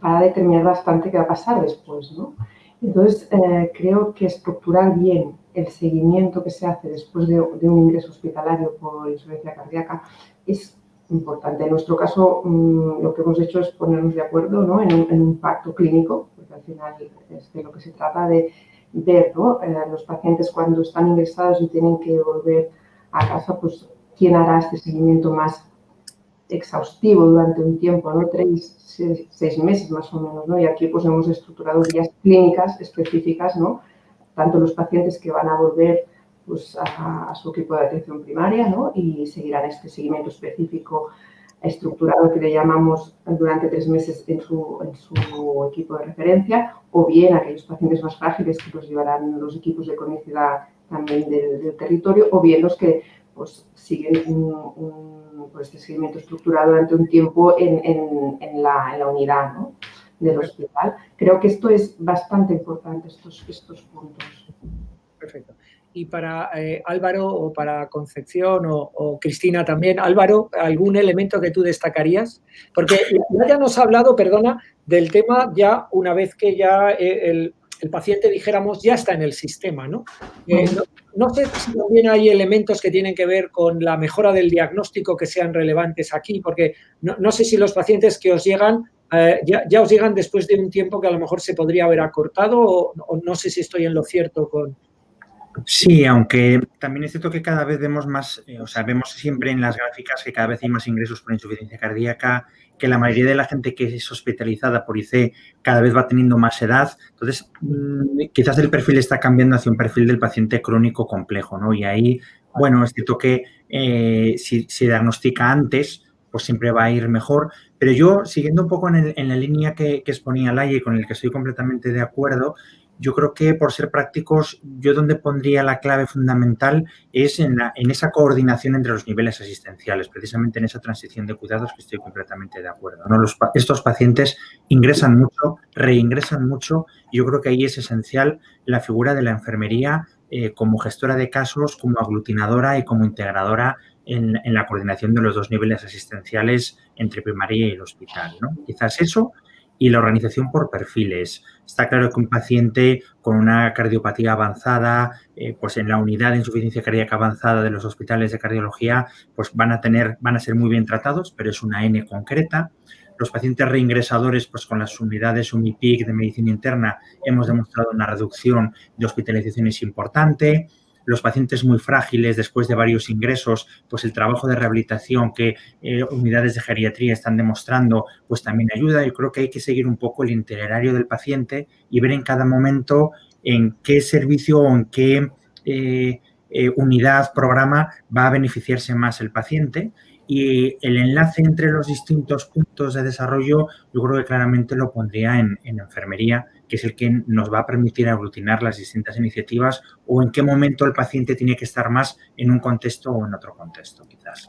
S4: para determinar bastante qué va a pasar después, ¿no? Entonces, creo que estructurar bien el seguimiento que se hace después de un ingreso hospitalario por insuficiencia cardíaca es importante. En nuestro caso, lo que hemos hecho es ponernos de acuerdo, ¿no?, en un pacto clínico, porque al final es de lo que se trata de ver, ¿no?, los pacientes cuando están ingresados y tienen que volver a casa, pues quién hará este seguimiento más exhaustivo durante un tiempo, ¿no?, 6 meses más o menos, ¿no? Y aquí pues hemos estructurado guías clínicas específicas, ¿no?, tanto los pacientes que van a volver pues, a su equipo de atención primaria, ¿no?, y seguirán este seguimiento específico estructurado que le llamamos durante 3 meses en su equipo de referencia, o bien aquellos pacientes más frágiles que los llevarán los equipos de cronicidad también del territorio, o bien los que pues, siguen este seguimiento estructurado durante un tiempo en la unidad, ¿no?, del hospital. Creo que esto es bastante importante, estos puntos.
S1: Perfecto. Y para Álvaro o para Concepción o Cristina también. Álvaro, ¿algún elemento que tú destacarías? Porque ya nos ha hablado, perdona, del tema ya una vez que ya el paciente, dijéramos, ya está en el sistema, ¿no? No sé si también hay elementos que tienen que ver con la mejora del diagnóstico que sean relevantes aquí, porque no sé si los pacientes que os llegan ya os llegan después de un tiempo que a lo mejor se podría haber acortado o no sé si estoy en lo cierto con...
S3: Sí, aunque también es cierto que cada vez vemos más, o sea, vemos siempre en las gráficas que cada vez hay más ingresos por insuficiencia cardíaca, que la mayoría de la gente que es hospitalizada por IC cada vez va teniendo más edad. Entonces, quizás el perfil está cambiando hacia un perfil del paciente crónico complejo, ¿no? Y ahí, bueno, es cierto que si se diagnostica antes, pues siempre va a ir mejor. Pero yo, siguiendo un poco en la línea que exponía Laia y con el que estoy completamente de acuerdo, yo creo que, por ser prácticos, yo donde pondría la clave fundamental es en esa coordinación entre los niveles asistenciales, precisamente en esa transición de cuidados que estoy completamente de acuerdo, ¿no? Estos pacientes ingresan mucho, reingresan mucho, y yo creo que ahí es esencial la figura de la enfermería como gestora de casos, como aglutinadora y como integradora en la coordinación de los dos niveles asistenciales entre primaria y el hospital, ¿no? Quizás eso y la organización por perfiles. Está claro que un paciente con una cardiopatía avanzada, pues en la unidad de insuficiencia cardíaca avanzada de los hospitales de cardiología, pues van a ser muy bien tratados, pero es una N concreta. Los pacientes reingresadores, pues con las unidades UMIPIC de medicina interna, hemos demostrado una reducción de hospitalizaciones importante. Los pacientes muy frágiles, después de varios ingresos, pues el trabajo de rehabilitación que unidades de geriatría están demostrando, pues también ayuda. Yo creo que hay que seguir un poco el itinerario del paciente y ver en cada momento en qué servicio o en qué unidad, programa va a beneficiarse más el paciente. Y el enlace entre los distintos puntos de desarrollo, yo creo que claramente lo pondría en enfermería, que es el que nos va a permitir aglutinar las distintas iniciativas, o en qué momento el paciente tiene que estar más en un contexto o en otro contexto, quizás.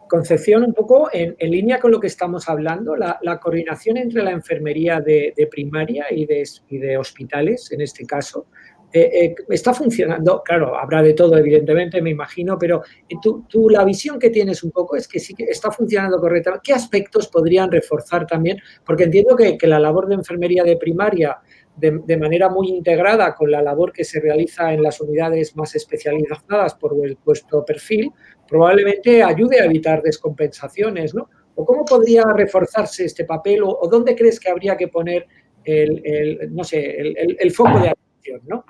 S1: Concepción, un poco en línea con lo que estamos hablando, la coordinación entre la enfermería de primaria y de hospitales, en este caso, está funcionando. Claro, habrá de todo, evidentemente, me imagino, pero tú la visión que tienes un poco es que sí que está funcionando correctamente. ¿Qué aspectos podrían reforzar también? Porque entiendo que la labor de enfermería de primaria, de manera muy integrada con la labor que se realiza en las unidades más especializadas por el puesto perfil, probablemente ayude a evitar descompensaciones, ¿no? ¿O cómo podría reforzarse este papel? ¿O dónde crees que habría que poner no sé, el foco de atención, ¿no?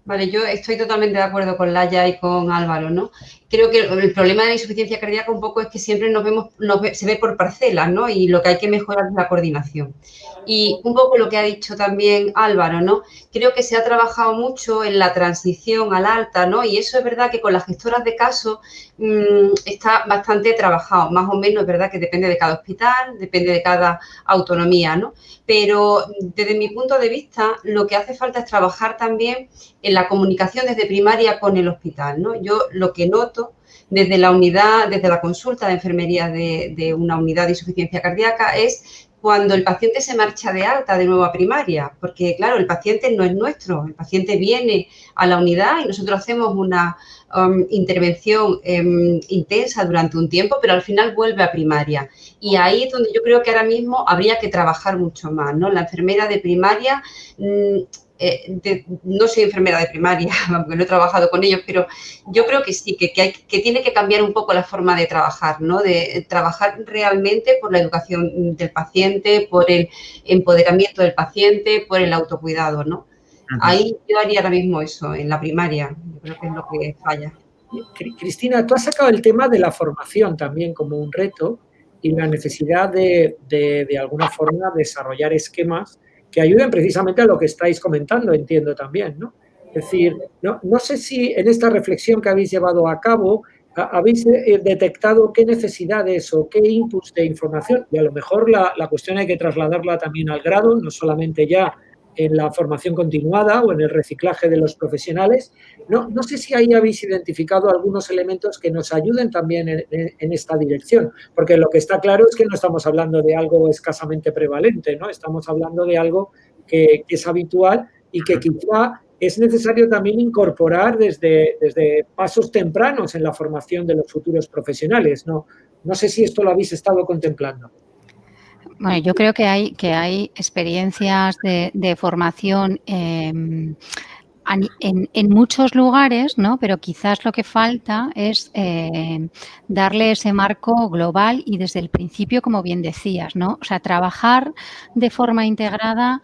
S5: Vale, yo estoy totalmente de acuerdo con Laia y con Álvaro, ¿no? Creo que el problema de la insuficiencia cardíaca un poco es que siempre se ve por parcelas, ¿no? Y lo que hay que mejorar es la coordinación. Y un poco lo que ha dicho también Álvaro, ¿no? Creo que se ha trabajado mucho en la transición al alta, ¿no? Y eso es verdad que con las gestoras de casos está bastante trabajado, más o menos, es verdad que depende de cada hospital, depende de cada autonomía, ¿no? Pero desde mi punto de vista, lo que hace falta es trabajar también en la comunicación desde primaria con el hospital, ¿no? Yo lo que noto desde la unidad, desde la consulta de enfermería de una unidad de insuficiencia cardíaca es cuando el paciente se marcha de alta de nuevo a primaria, porque claro, el paciente no es nuestro, el paciente viene a la unidad y nosotros hacemos una intervención intensa durante un tiempo, pero al final vuelve a primaria. Y ahí es donde yo creo que ahora mismo habría que trabajar mucho más, ¿no? La enfermera de primaria... no soy enfermera de primaria, porque no he trabajado con ellos, pero yo creo que sí, que tiene que cambiar un poco la forma de trabajar, ¿no? De trabajar realmente por la educación del paciente, por el empoderamiento del paciente, por el autocuidado, ¿no? Ahí yo haría ahora mismo eso, en la primaria, yo creo que es lo que falla.
S1: Cristina, tú has sacado el tema de la formación también como un reto y la necesidad de alguna forma desarrollar esquemas que ayuden precisamente a lo que estáis comentando, entiendo también, ¿no? Es decir, no sé si en esta reflexión que habéis llevado a cabo habéis detectado qué necesidades o qué inputs de información, y a lo mejor la cuestión hay que trasladarla también al grado, no solamente ya en la formación continuada o en el reciclaje de los profesionales. No sé si ahí habéis identificado algunos elementos que nos ayuden también en esta dirección, porque lo que está claro es que no estamos hablando de algo escasamente prevalente, ¿no? Estamos hablando de algo que es habitual y que quizá es necesario también incorporar desde pasos tempranos en la formación de los futuros profesionales, ¿no? No sé si esto lo habéis estado contemplando.
S2: Bueno, yo creo que hay experiencias de formación en muchos lugares, ¿no? Pero quizás lo que falta es darle ese marco global y desde el principio, como bien decías, ¿no? O sea, trabajar de forma integrada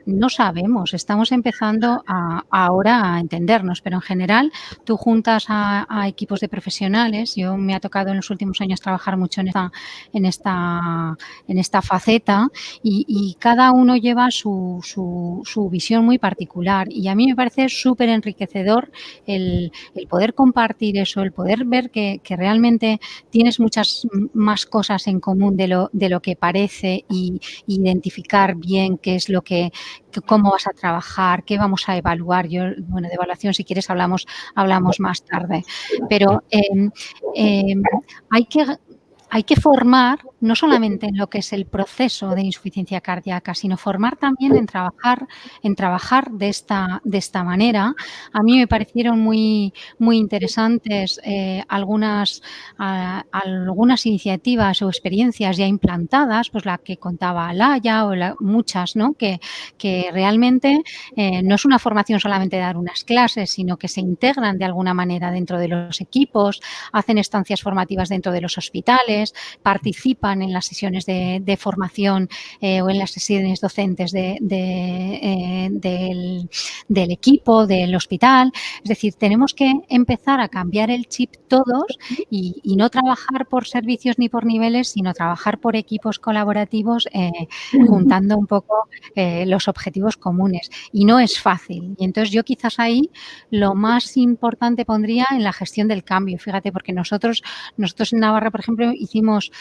S2: no sabemos, estamos empezando ahora a entendernos, pero en general tú juntas a equipos de profesionales. Yo me ha tocado en los últimos años trabajar mucho en esta faceta y cada uno lleva su visión muy particular y a mí me parece súper enriquecedor el poder compartir eso, el poder ver que realmente tienes muchas más cosas en común de lo que parece y identificar bien qué es lo cómo vas a trabajar, qué vamos a evaluar. Yo, bueno, de evaluación, si quieres, hablamos más tarde. Pero hay que formar no solamente en lo que es el proceso de insuficiencia cardíaca, sino formar también en trabajar de esta manera. A mí me parecieron muy interesantes algunas iniciativas o experiencias ya implantadas, pues la que contaba Laia o muchas, ¿no? Que realmente no es una formación solamente de dar unas clases, sino que se integran de alguna manera dentro de los equipos, hacen estancias formativas dentro de los hospitales, participan en las sesiones de formación o en las sesiones docentes del equipo, del hospital. Es decir, tenemos que empezar a cambiar el chip todos y no trabajar por servicios ni por niveles, sino trabajar por equipos colaborativos, juntando un poco los objetivos comunes. Y no es fácil. Y entonces yo quizás ahí lo más importante pondría en la gestión del cambio. Fíjate, porque nosotros en Navarra, por ejemplo, hicimos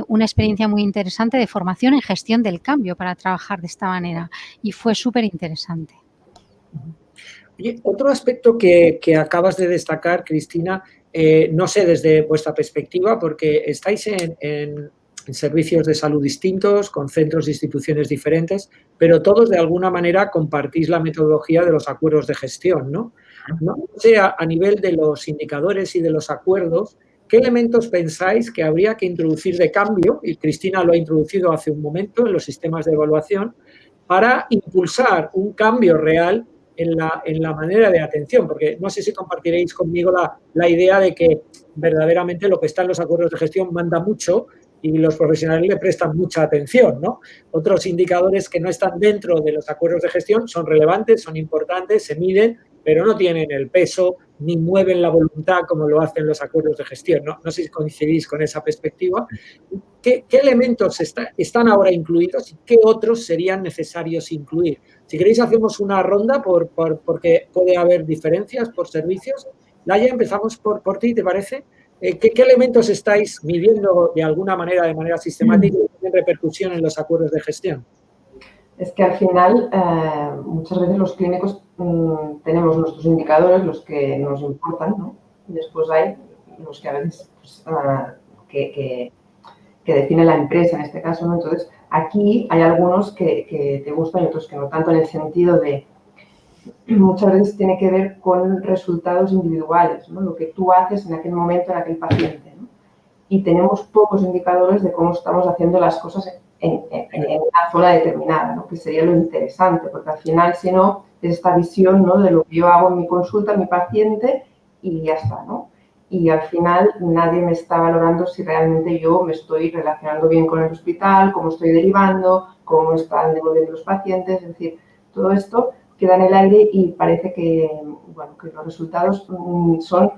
S2: una experiencia muy interesante de formación en gestión del cambio para trabajar de esta manera y fue súper interesante.
S1: Oye, otro aspecto que acabas de destacar, Cristina, no sé desde vuestra perspectiva, porque estáis en servicios de salud distintos, con centros e instituciones diferentes, pero todos de alguna manera compartís la metodología de los acuerdos de gestión, ¿no? No sé, a nivel de los indicadores y de los acuerdos, ¿qué elementos pensáis que habría que introducir de cambio? Y Cristina lo ha introducido hace un momento en los sistemas de evaluación, para impulsar un cambio real en la manera de atención, porque no sé si compartiréis conmigo la idea de que verdaderamente lo que está en los acuerdos de gestión manda mucho y los profesionales le prestan mucha atención, ¿no? Otros indicadores que no están dentro de los acuerdos de gestión son relevantes, son importantes, se miden, pero no tienen el peso ni mueven la voluntad como lo hacen los acuerdos de gestión. No sé si coincidís con esa perspectiva. ¿Qué elementos están ahora incluidos y qué otros serían necesarios incluir? Si queréis hacemos una ronda porque puede haber diferencias por servicios. Laia, empezamos por ti, ¿te parece? ¿Qué elementos estáis midiendo de alguna manera, de manera sistemática, y tienen repercusión en los acuerdos de gestión?
S4: Es que al final, muchas veces los clínicos tenemos nuestros indicadores, los que nos importan, ¿no? Y después hay los que a veces pues, que define la empresa en este caso, ¿no? Entonces, aquí hay algunos que te gustan y otros que no tanto, en el sentido de muchas veces tiene que ver con resultados individuales, ¿no? Lo que tú haces en aquel momento, en aquel paciente, ¿no? Y tenemos pocos indicadores de cómo estamos haciendo las cosas en una zona determinada, ¿no? Que sería lo interesante, porque al final, si no, es esta visión, ¿no? De lo que yo hago en mi consulta, en mi paciente, y ya está, ¿no? Y al final nadie me está valorando si realmente yo me estoy relacionando bien con el hospital, cómo estoy derivando, cómo están devolviendo los pacientes, es decir, todo esto queda en el aire y parece que, bueno, que los resultados son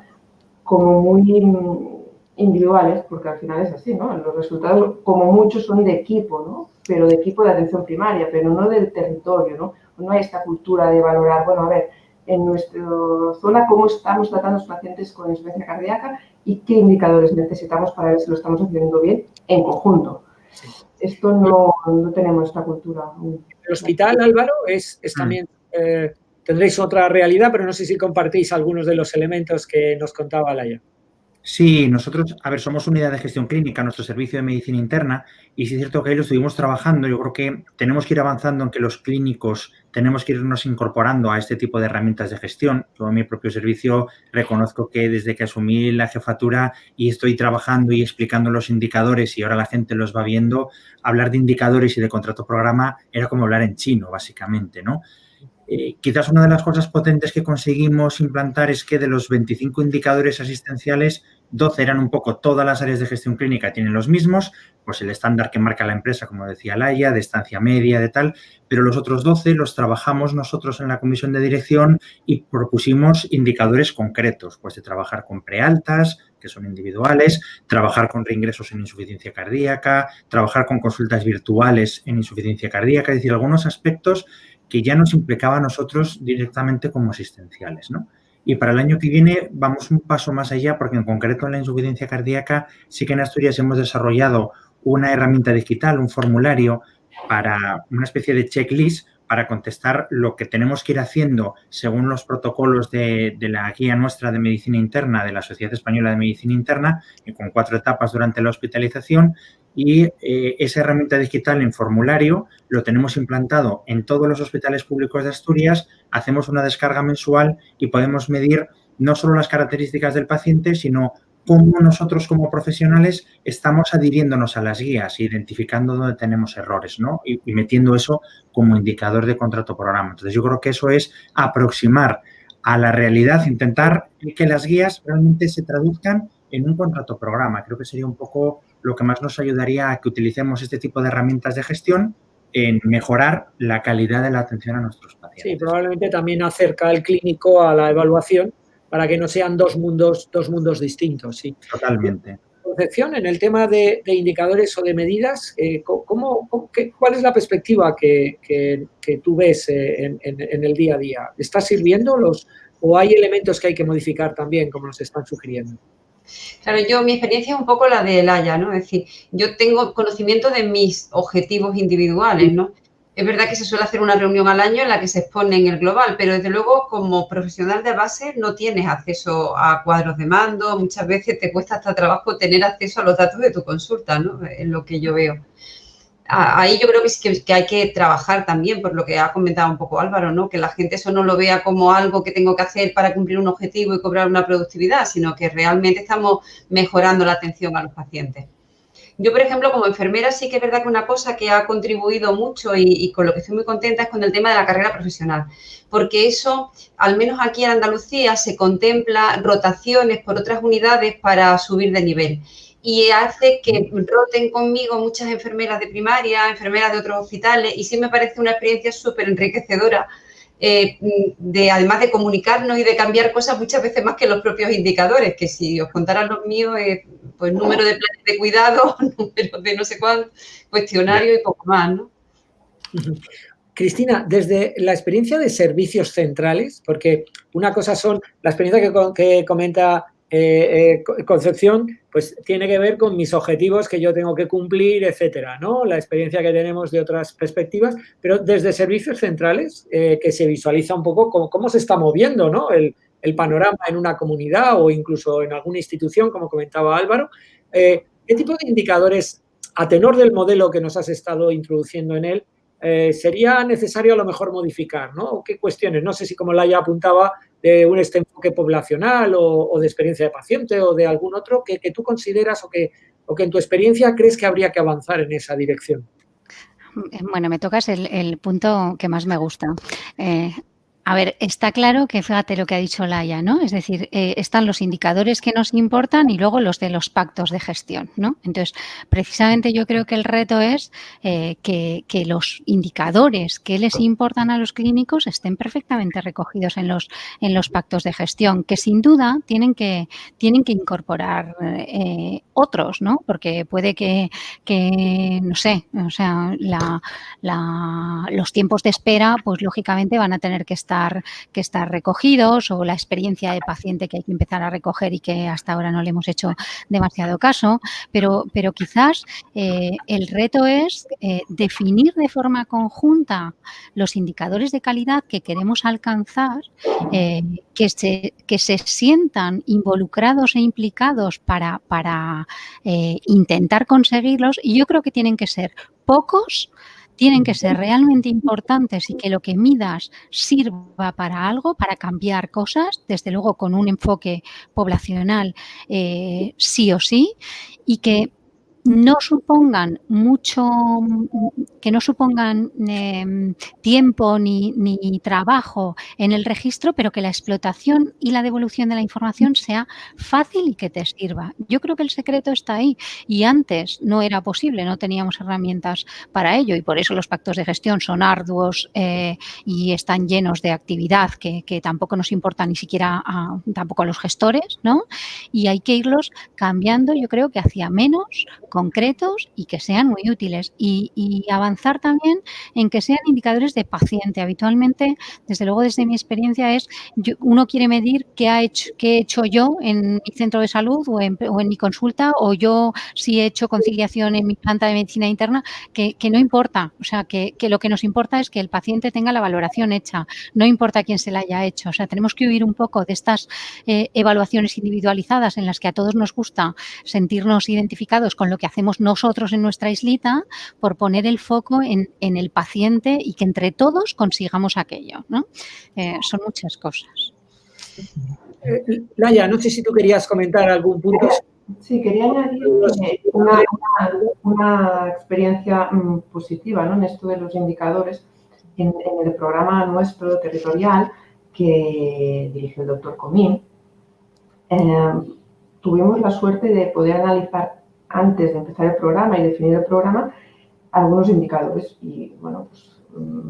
S4: como muy individuales, porque al final es así, ¿no? Los resultados, como muchos, son de equipo, ¿no? Pero de equipo de atención primaria, pero no del territorio, ¿no? No hay esta cultura de valorar, bueno, a ver, en nuestra zona, cómo estamos tratando a los pacientes con insuficiencia cardíaca y qué indicadores necesitamos para ver si lo estamos haciendo bien en conjunto. Sí. Esto no tenemos esta cultura.
S1: El hospital, Álvaro, es también... tendréis otra realidad, pero no sé si compartís algunos de los elementos que nos contaba Laia.
S3: Sí, nosotros, a ver, somos unidad de gestión clínica, nuestro servicio de medicina interna, y sí es cierto que ahí lo estuvimos trabajando. Yo creo que tenemos que ir avanzando en que los clínicos tenemos que irnos incorporando a este tipo de herramientas de gestión. Yo en mi propio servicio reconozco que desde que asumí la jefatura y estoy trabajando y explicando los indicadores y ahora la gente los va viendo, hablar de indicadores y de contrato programa era como hablar en chino, básicamente, ¿no? Quizás una de las cosas potentes que conseguimos implantar es que de los 25 indicadores asistenciales, 12 eran un poco todas las áreas de gestión clínica tienen los mismos, pues el estándar que marca la empresa, como decía Laia, de estancia media, de tal, pero los otros 12 los trabajamos nosotros en la comisión de dirección y propusimos indicadores concretos, pues de trabajar con prealtas, que son individuales, trabajar con reingresos en insuficiencia cardíaca, trabajar con consultas virtuales en insuficiencia cardíaca, es decir, algunos aspectos que ya nos implicaba a nosotros directamente como asistenciales, ¿no? Y para el año que viene vamos un paso más allá porque en concreto en la insuficiencia cardíaca sí que en Asturias hemos desarrollado una herramienta digital, un formulario para una especie de checklist para contestar lo que tenemos que ir haciendo según los protocolos de la guía nuestra de medicina interna de la Sociedad Española de Medicina Interna, con 4 etapas durante la hospitalización. Y esa herramienta digital en formulario lo tenemos implantado en todos los hospitales públicos de Asturias, hacemos una descarga mensual y podemos medir no solo las características del paciente, sino cómo nosotros como profesionales estamos adhiriéndonos a las guías, identificando dónde tenemos errores, ¿no? Y metiendo eso como indicador de contrato programa. Entonces, yo creo que eso es aproximar a la realidad, intentar que las guías realmente se traduzcan en un contrato programa. Creo que sería un poco lo que más nos ayudaría a que utilicemos este tipo de herramientas de gestión en mejorar la calidad de la atención a nuestros pacientes.
S1: Sí, probablemente también acerca al clínico a la evaluación para que no sean dos mundos distintos. Sí.
S3: Totalmente.
S1: Concepción, en el tema de indicadores o de medidas, ¿cuál es la perspectiva que tú ves en el día a día? ¿Está sirviendo o hay elementos que hay que modificar también, como nos están sugiriendo?
S5: Claro, mi experiencia es un poco la de Laia, ¿no? Es decir, yo tengo conocimiento de mis objetivos individuales, ¿no? Es verdad que se suele hacer una reunión al año en la que se expone en el global, pero desde luego como profesional de base no tienes acceso a cuadros de mando, muchas veces te cuesta hasta trabajo tener acceso a los datos de tu consulta, ¿no? Es lo que yo veo. Ahí yo creo que sí que hay que trabajar también, por lo que ha comentado un poco Álvaro, ¿no? Que la gente eso no lo vea como algo que tengo que hacer para cumplir un objetivo y cobrar una productividad, sino que realmente estamos mejorando la atención a los pacientes. Yo, por ejemplo, como enfermera sí que es verdad que una cosa que ha contribuido mucho y con lo que estoy muy contenta es con el tema de la carrera profesional, porque eso, al menos aquí en Andalucía, se contempla rotaciones por otras unidades para subir de nivel. Y hace que roten conmigo muchas enfermeras de primaria, enfermeras de otros hospitales, y sí me parece una experiencia súper enriquecedora, además de comunicarnos y de cambiar cosas muchas veces más que los propios indicadores, que si os contara los míos, pues número de planes de cuidado, número de no sé cuánto, cuestionario y poco más, ¿no?
S1: Cristina, desde la experiencia de servicios centrales, porque una cosa son la experiencia que comenta Concepción, pues tiene que ver con mis objetivos que yo tengo que cumplir, etcétera, ¿no? La experiencia que tenemos de otras perspectivas, pero desde servicios centrales, que se visualiza un poco cómo se está moviendo, ¿no? El panorama en una comunidad o incluso en alguna institución, como comentaba Álvaro. ¿Qué tipo de indicadores, a tenor del modelo que nos has estado introduciendo en él, sería necesario a lo mejor modificar, ¿no? ¿Qué cuestiones? No sé si, como Laia apuntaba, de un enfoque poblacional o de experiencia de paciente o de algún otro que tú consideras o que en tu experiencia crees que habría que avanzar en esa dirección.
S2: Bueno, me tocas el punto que más me gusta. A ver, está claro que fíjate lo que ha dicho Laia, ¿no? Es decir, están los indicadores que nos importan y luego los de los pactos de gestión, ¿no? Entonces, precisamente yo creo que el reto es que los indicadores que les importan a los clínicos estén perfectamente recogidos en los pactos de gestión, que sin duda tienen que incorporar otros, ¿no? Porque puede que no sé, o sea, los tiempos de espera, pues lógicamente van a tener que estar recogidos, o la experiencia de paciente que hay que empezar a recoger y que hasta ahora no le hemos hecho demasiado caso, pero quizás el reto es definir de forma conjunta los indicadores de calidad que queremos alcanzar, que se sientan involucrados e implicados para intentar conseguirlos, y yo creo que tienen que ser pocos, tienen que ser realmente importantes y que lo que midas sirva para algo, para cambiar cosas, desde luego con un enfoque poblacional sí o sí, y que no supongan tiempo ni trabajo en el registro, pero que la explotación y la devolución de la información sea fácil y que te sirva. Yo creo que el secreto está ahí y antes no era posible, no teníamos herramientas para ello y por eso los pactos de gestión son arduos y están llenos de actividad que tampoco nos importa ni siquiera tampoco a los gestores, ¿no? Y hay que irlos cambiando, yo creo que hacia menos concretos y que sean muy útiles y avanzar también en que sean indicadores de paciente. Habitualmente, desde luego desde mi experiencia uno quiere medir qué he hecho yo en mi centro de salud o en mi consulta, o yo si he hecho conciliación en mi planta de medicina interna, que no importa, o sea, que lo que nos importa es que el paciente tenga la valoración hecha, no importa quién se la haya hecho. O sea, tenemos que huir un poco de estas evaluaciones individualizadas en las que a todos nos gusta sentirnos identificados con lo que hacemos nosotros en nuestra islita, por poner el foco en el paciente y que entre todos consigamos aquello, ¿no? Son muchas cosas.
S1: Laia, no sé si tú querías comentar algún punto.
S4: Sí, quería añadir una experiencia positiva, ¿no?, en esto de los indicadores. En el programa nuestro territorial que dirige el doctor Comín, tuvimos la suerte de poder analizar antes de empezar el programa y definir el programa algunos indicadores y, bueno, pues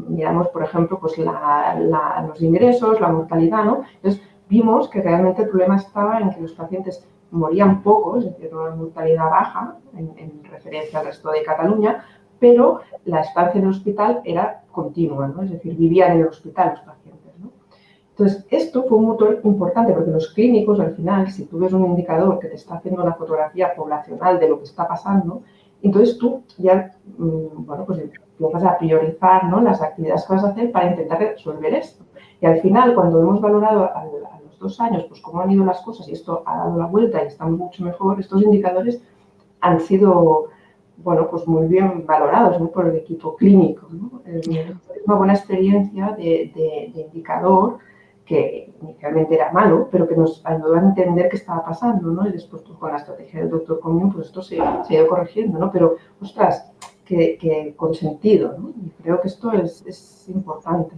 S4: miramos, por ejemplo, pues los ingresos, la mortalidad, ¿no? Entonces, vimos que realmente el problema estaba en que los pacientes morían poco, es decir, una mortalidad baja en referencia al resto de Cataluña, pero la estancia en el hospital era continua, ¿no? Es decir, vivían en el hospital los pacientes, ¿no? Entonces, esto fue un motor importante porque los clínicos, al final, si tú ves un indicador que te está haciendo una fotografía poblacional de lo que está pasando, entonces tú ya, bueno, pues empiezas a priorizar, ¿no?, las actividades que vas a hacer para intentar resolver esto. Y al final, cuando hemos valorado a los 2 años, pues cómo han ido las cosas y esto ha dado la vuelta y estamos mucho mejor, estos indicadores han sido, bueno, pues muy bien valorados, ¿no?, por el equipo clínico, ¿no? Es una buena experiencia de indicador que inicialmente era malo, pero que nos ayudó a entender qué estaba pasando, ¿no? Y después, pues, con la estrategia del doctor Comín, pues esto se ha ido corrigiendo, ¿no? Pero, ostras, que con sentido, ¿no? Y creo que esto es importante.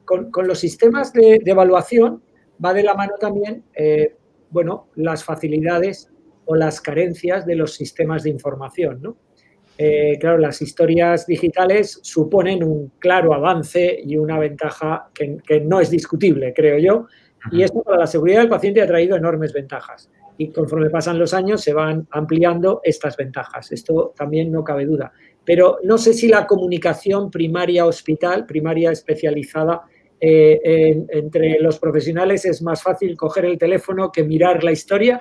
S1: Con los sistemas de evaluación va de la mano también, bueno, las facilidades o las carencias de los sistemas de información, ¿no? Claro, las historias digitales suponen un claro avance y una ventaja que no es discutible, creo yo, y esto para la seguridad del paciente ha traído enormes ventajas. Y conforme pasan los años se van ampliando estas ventajas. Esto también no cabe duda. Pero no sé si la comunicación primaria-hospital, primaria especializada, entre los profesionales es más fácil coger el teléfono que mirar la historia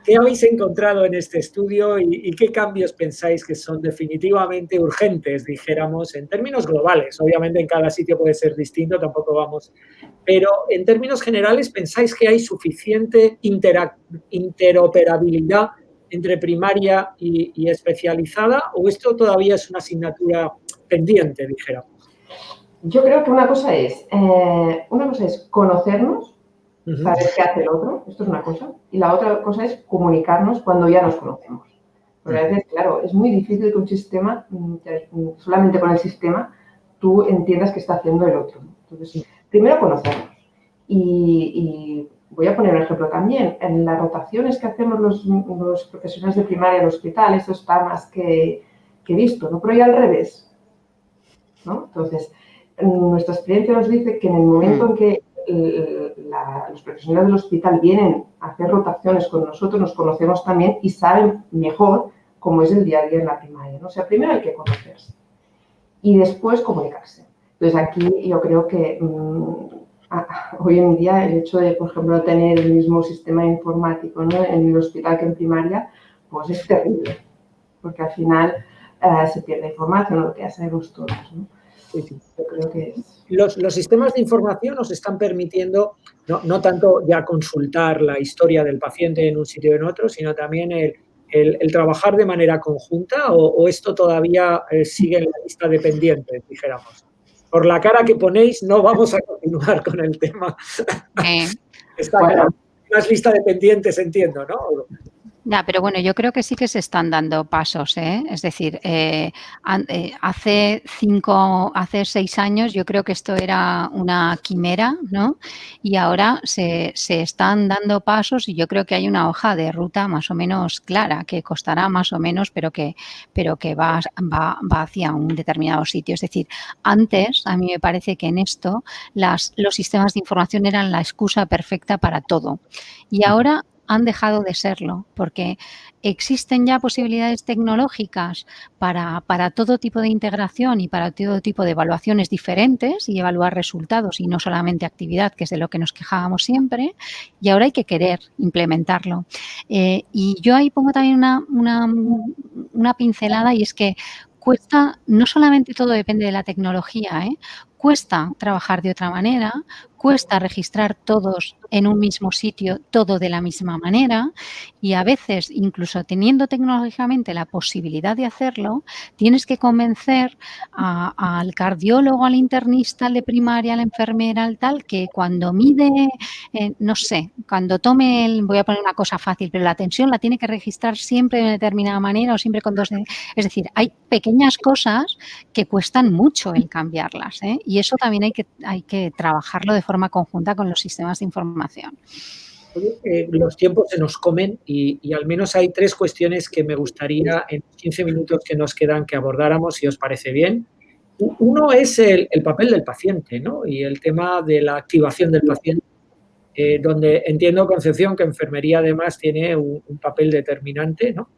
S1: ¿qué habéis encontrado en este estudio y qué cambios pensáis que son definitivamente urgentes, dijéramos, en términos globales? Obviamente en cada sitio puede ser distinto, tampoco vamos. Pero en términos generales, ¿pensáis que hay suficiente interoperabilidad entre primaria y especializada o esto todavía es una asignatura pendiente, dijéramos?
S4: Yo creo que una cosa es conocernos, saber qué hace el otro, esto es una cosa, y la otra cosa es comunicarnos cuando ya nos conocemos. Porque a veces, claro, es muy difícil que un sistema, solamente con el sistema, tú entiendas qué está haciendo el otro. Entonces, primero conocernos. Y voy a poner un ejemplo también. En las rotaciones que hacemos los profesionales de primaria en el hospital, eso está más que visto, ¿no? Pero ya al revés, ¿no? Entonces, nuestra experiencia nos dice que en el momento en que los profesionales del hospital vienen a hacer rotaciones con nosotros, nos conocemos también y saben mejor cómo es el día a día en la primaria, ¿no? O sea, primero hay que conocerse y después comunicarse. Entonces, aquí yo creo que hoy en día el hecho de, por ejemplo, tener el mismo sistema informático, ¿no?, en el hospital que en primaria, pues es terrible, porque al final se pierde información, lo que ya sabemos todos, ¿no?
S1: Sí, sí.
S4: Yo creo que
S1: los sistemas de información nos están permitiendo no tanto ya consultar la historia del paciente en un sitio o en otro, sino también el trabajar de manera conjunta o esto todavía sigue en la lista de pendientes, dijéramos. Por la cara que ponéis, no vamos a continuar con el tema. Está claro. Más lista de pendientes, entiendo, ¿no?
S2: Ya, pero bueno, yo creo que sí que se están dando pasos, ¿eh? Es decir, hace 6 años yo creo que esto era una quimera, ¿no? Y ahora se están dando pasos y yo creo que hay una hoja de ruta más o menos clara, que costará más o menos, pero que va hacia un determinado sitio. Es decir, antes a mí me parece que en esto los sistemas de información eran la excusa perfecta para todo. Y ahora han dejado de serlo, porque existen ya posibilidades tecnológicas para todo tipo de integración y para todo tipo de evaluaciones diferentes y evaluar resultados y no solamente actividad, que es de lo que nos quejábamos siempre, y ahora hay que querer implementarlo. Y yo ahí pongo también una pincelada, y es que cuesta, no solamente todo depende de la tecnología, cuesta trabajar de otra manera, cuesta registrar todos en un mismo sitio, todo de la misma manera, y a veces, incluso teniendo tecnológicamente la posibilidad de hacerlo, tienes que convencer al cardiólogo, al internista, al de primaria, a la enfermera, al tal, que cuando mide, no sé, cuando tome, voy a poner una cosa fácil, pero la tensión la tiene que registrar siempre de una determinada manera o siempre con es decir, hay pequeñas cosas que cuestan mucho el cambiarlas, y eso también hay que trabajarlo de forma conjunta con los sistemas de información.
S1: Los tiempos se nos comen y al menos hay 3 cuestiones que me gustaría en 15 minutos que nos quedan que abordáramos, si os parece bien. Uno es el papel del paciente, ¿no? Y el tema de la activación del paciente, donde entiendo, Concepción, que enfermería además tiene un papel determinante, ¿no?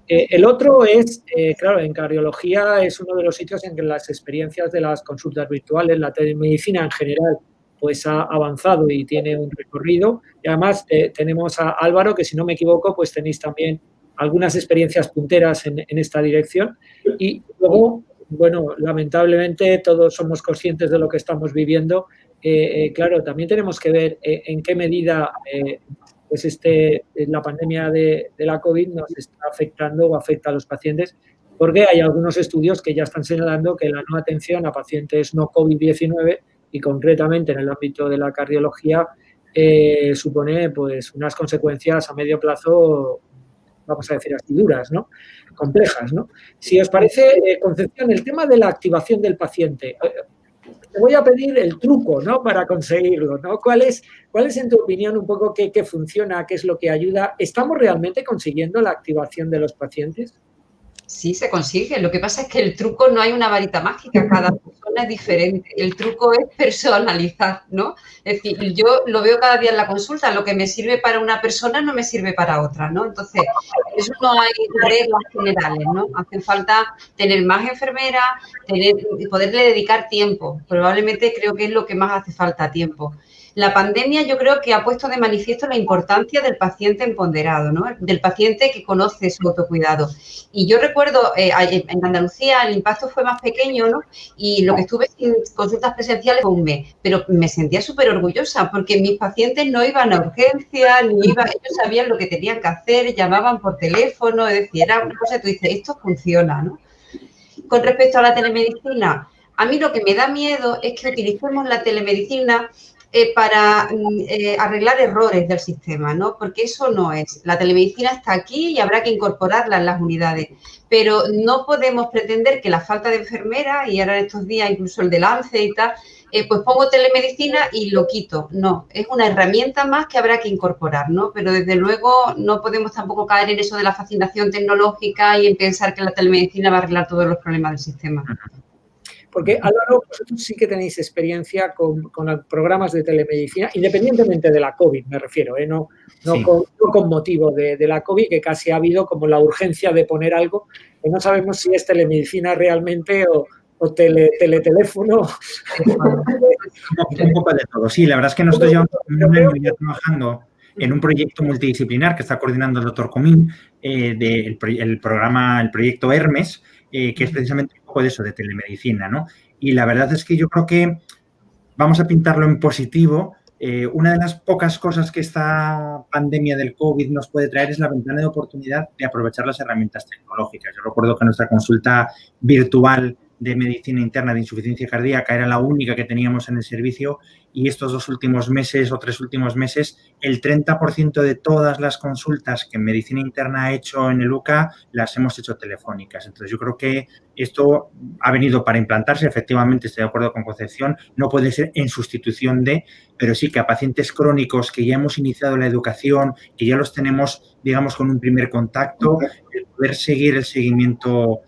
S1: El otro es, claro, en cardiología es uno de los sitios en que las experiencias de las consultas virtuales, la telemedicina en general, pues ha avanzado y tiene un recorrido. Y además tenemos a Álvaro, que si no me equivoco, pues tenéis también algunas experiencias punteras en esta dirección. Y luego, bueno, lamentablemente todos somos conscientes de lo que estamos viviendo. Claro, también tenemos que ver en qué medida pues la pandemia de la COVID nos está afectando o afecta a los pacientes, porque hay algunos estudios que ya están señalando que la no atención a pacientes no COVID-19 y concretamente en el ámbito de la cardiología supone pues unas consecuencias a medio plazo, vamos a decir así, duras, ¿no? Complejas, ¿no? Si os parece, Concepción, el tema de la activación del paciente, te voy a pedir el truco, ¿no? Para conseguirlo, ¿no? ¿Cuál es en tu opinión un poco qué funciona, qué es lo que ayuda? ¿Estamos realmente consiguiendo la activación de los pacientes?
S5: Sí, se consigue. Lo que pasa es que el truco no hay una varita mágica, cada persona es diferente. El truco es personalizar, ¿no? Es decir, yo lo veo cada día en la consulta, lo que me sirve para una persona no me sirve para otra, ¿no? Entonces, eso no hay reglas generales, ¿no? Hace falta tener más enfermeras, poderle dedicar tiempo. Probablemente creo que es lo que más hace falta, tiempo. La pandemia yo creo que ha puesto de manifiesto la importancia del paciente empoderado, ¿no? Del paciente que conoce su autocuidado. Y yo recuerdo, en Andalucía el impacto fue más pequeño, ¿no? Y lo que estuve en consultas presenciales fue un mes, pero me sentía súper orgullosa porque mis pacientes no iban a urgencia, ellos sabían lo que tenían que hacer, llamaban por teléfono, es decir, era una cosa que tú dices, esto funciona, ¿no? Con respecto a la telemedicina, a mí lo que me da miedo es que utilicemos la telemedicina para arreglar errores del sistema, ¿no? Porque eso no es. La telemedicina está aquí y habrá que incorporarla en las unidades, pero no podemos pretender que la falta de enfermeras, y ahora en estos días incluso el de Lance y tal, pues pongo telemedicina y lo quito. No, es una herramienta más que habrá que incorporar, ¿no? Pero desde luego no podemos tampoco caer en eso de la fascinación tecnológica y en pensar que la telemedicina va a arreglar todos los problemas del sistema.
S1: Porque, Álvaro, vosotros sí que tenéis experiencia con programas de telemedicina, independientemente de la COVID, me refiero, no
S3: Sí.
S1: con motivo de la COVID, que casi ha habido como la urgencia de poner algo, que no sabemos si es telemedicina realmente o teleteléfono.
S3: Un poco de todo. Sí, la verdad es que nosotros llevamos un año ya trabajando en un proyecto multidisciplinar que está coordinando el doctor Comín, el proyecto Hermes, que es precisamente un poco de eso, de telemedicina, ¿no? Y la verdad es que yo creo que vamos a pintarlo en positivo. Una de las pocas cosas que esta pandemia del COVID nos puede traer es la ventana de oportunidad de aprovechar las herramientas tecnológicas. Yo recuerdo que nuestra consulta virtual de medicina interna de insuficiencia cardíaca, era la única que teníamos en el servicio, y estos 2 últimos meses o 3 últimos meses, el 30% de todas las consultas que medicina interna ha hecho en el UCA las hemos hecho telefónicas. Entonces, yo creo que esto ha venido para implantarse. Efectivamente, estoy de acuerdo con Concepción, no puede ser en sustitución de, pero sí que a pacientes crónicos que ya hemos iniciado la educación, que ya los tenemos, digamos, con un primer contacto, el poder seguir el seguimiento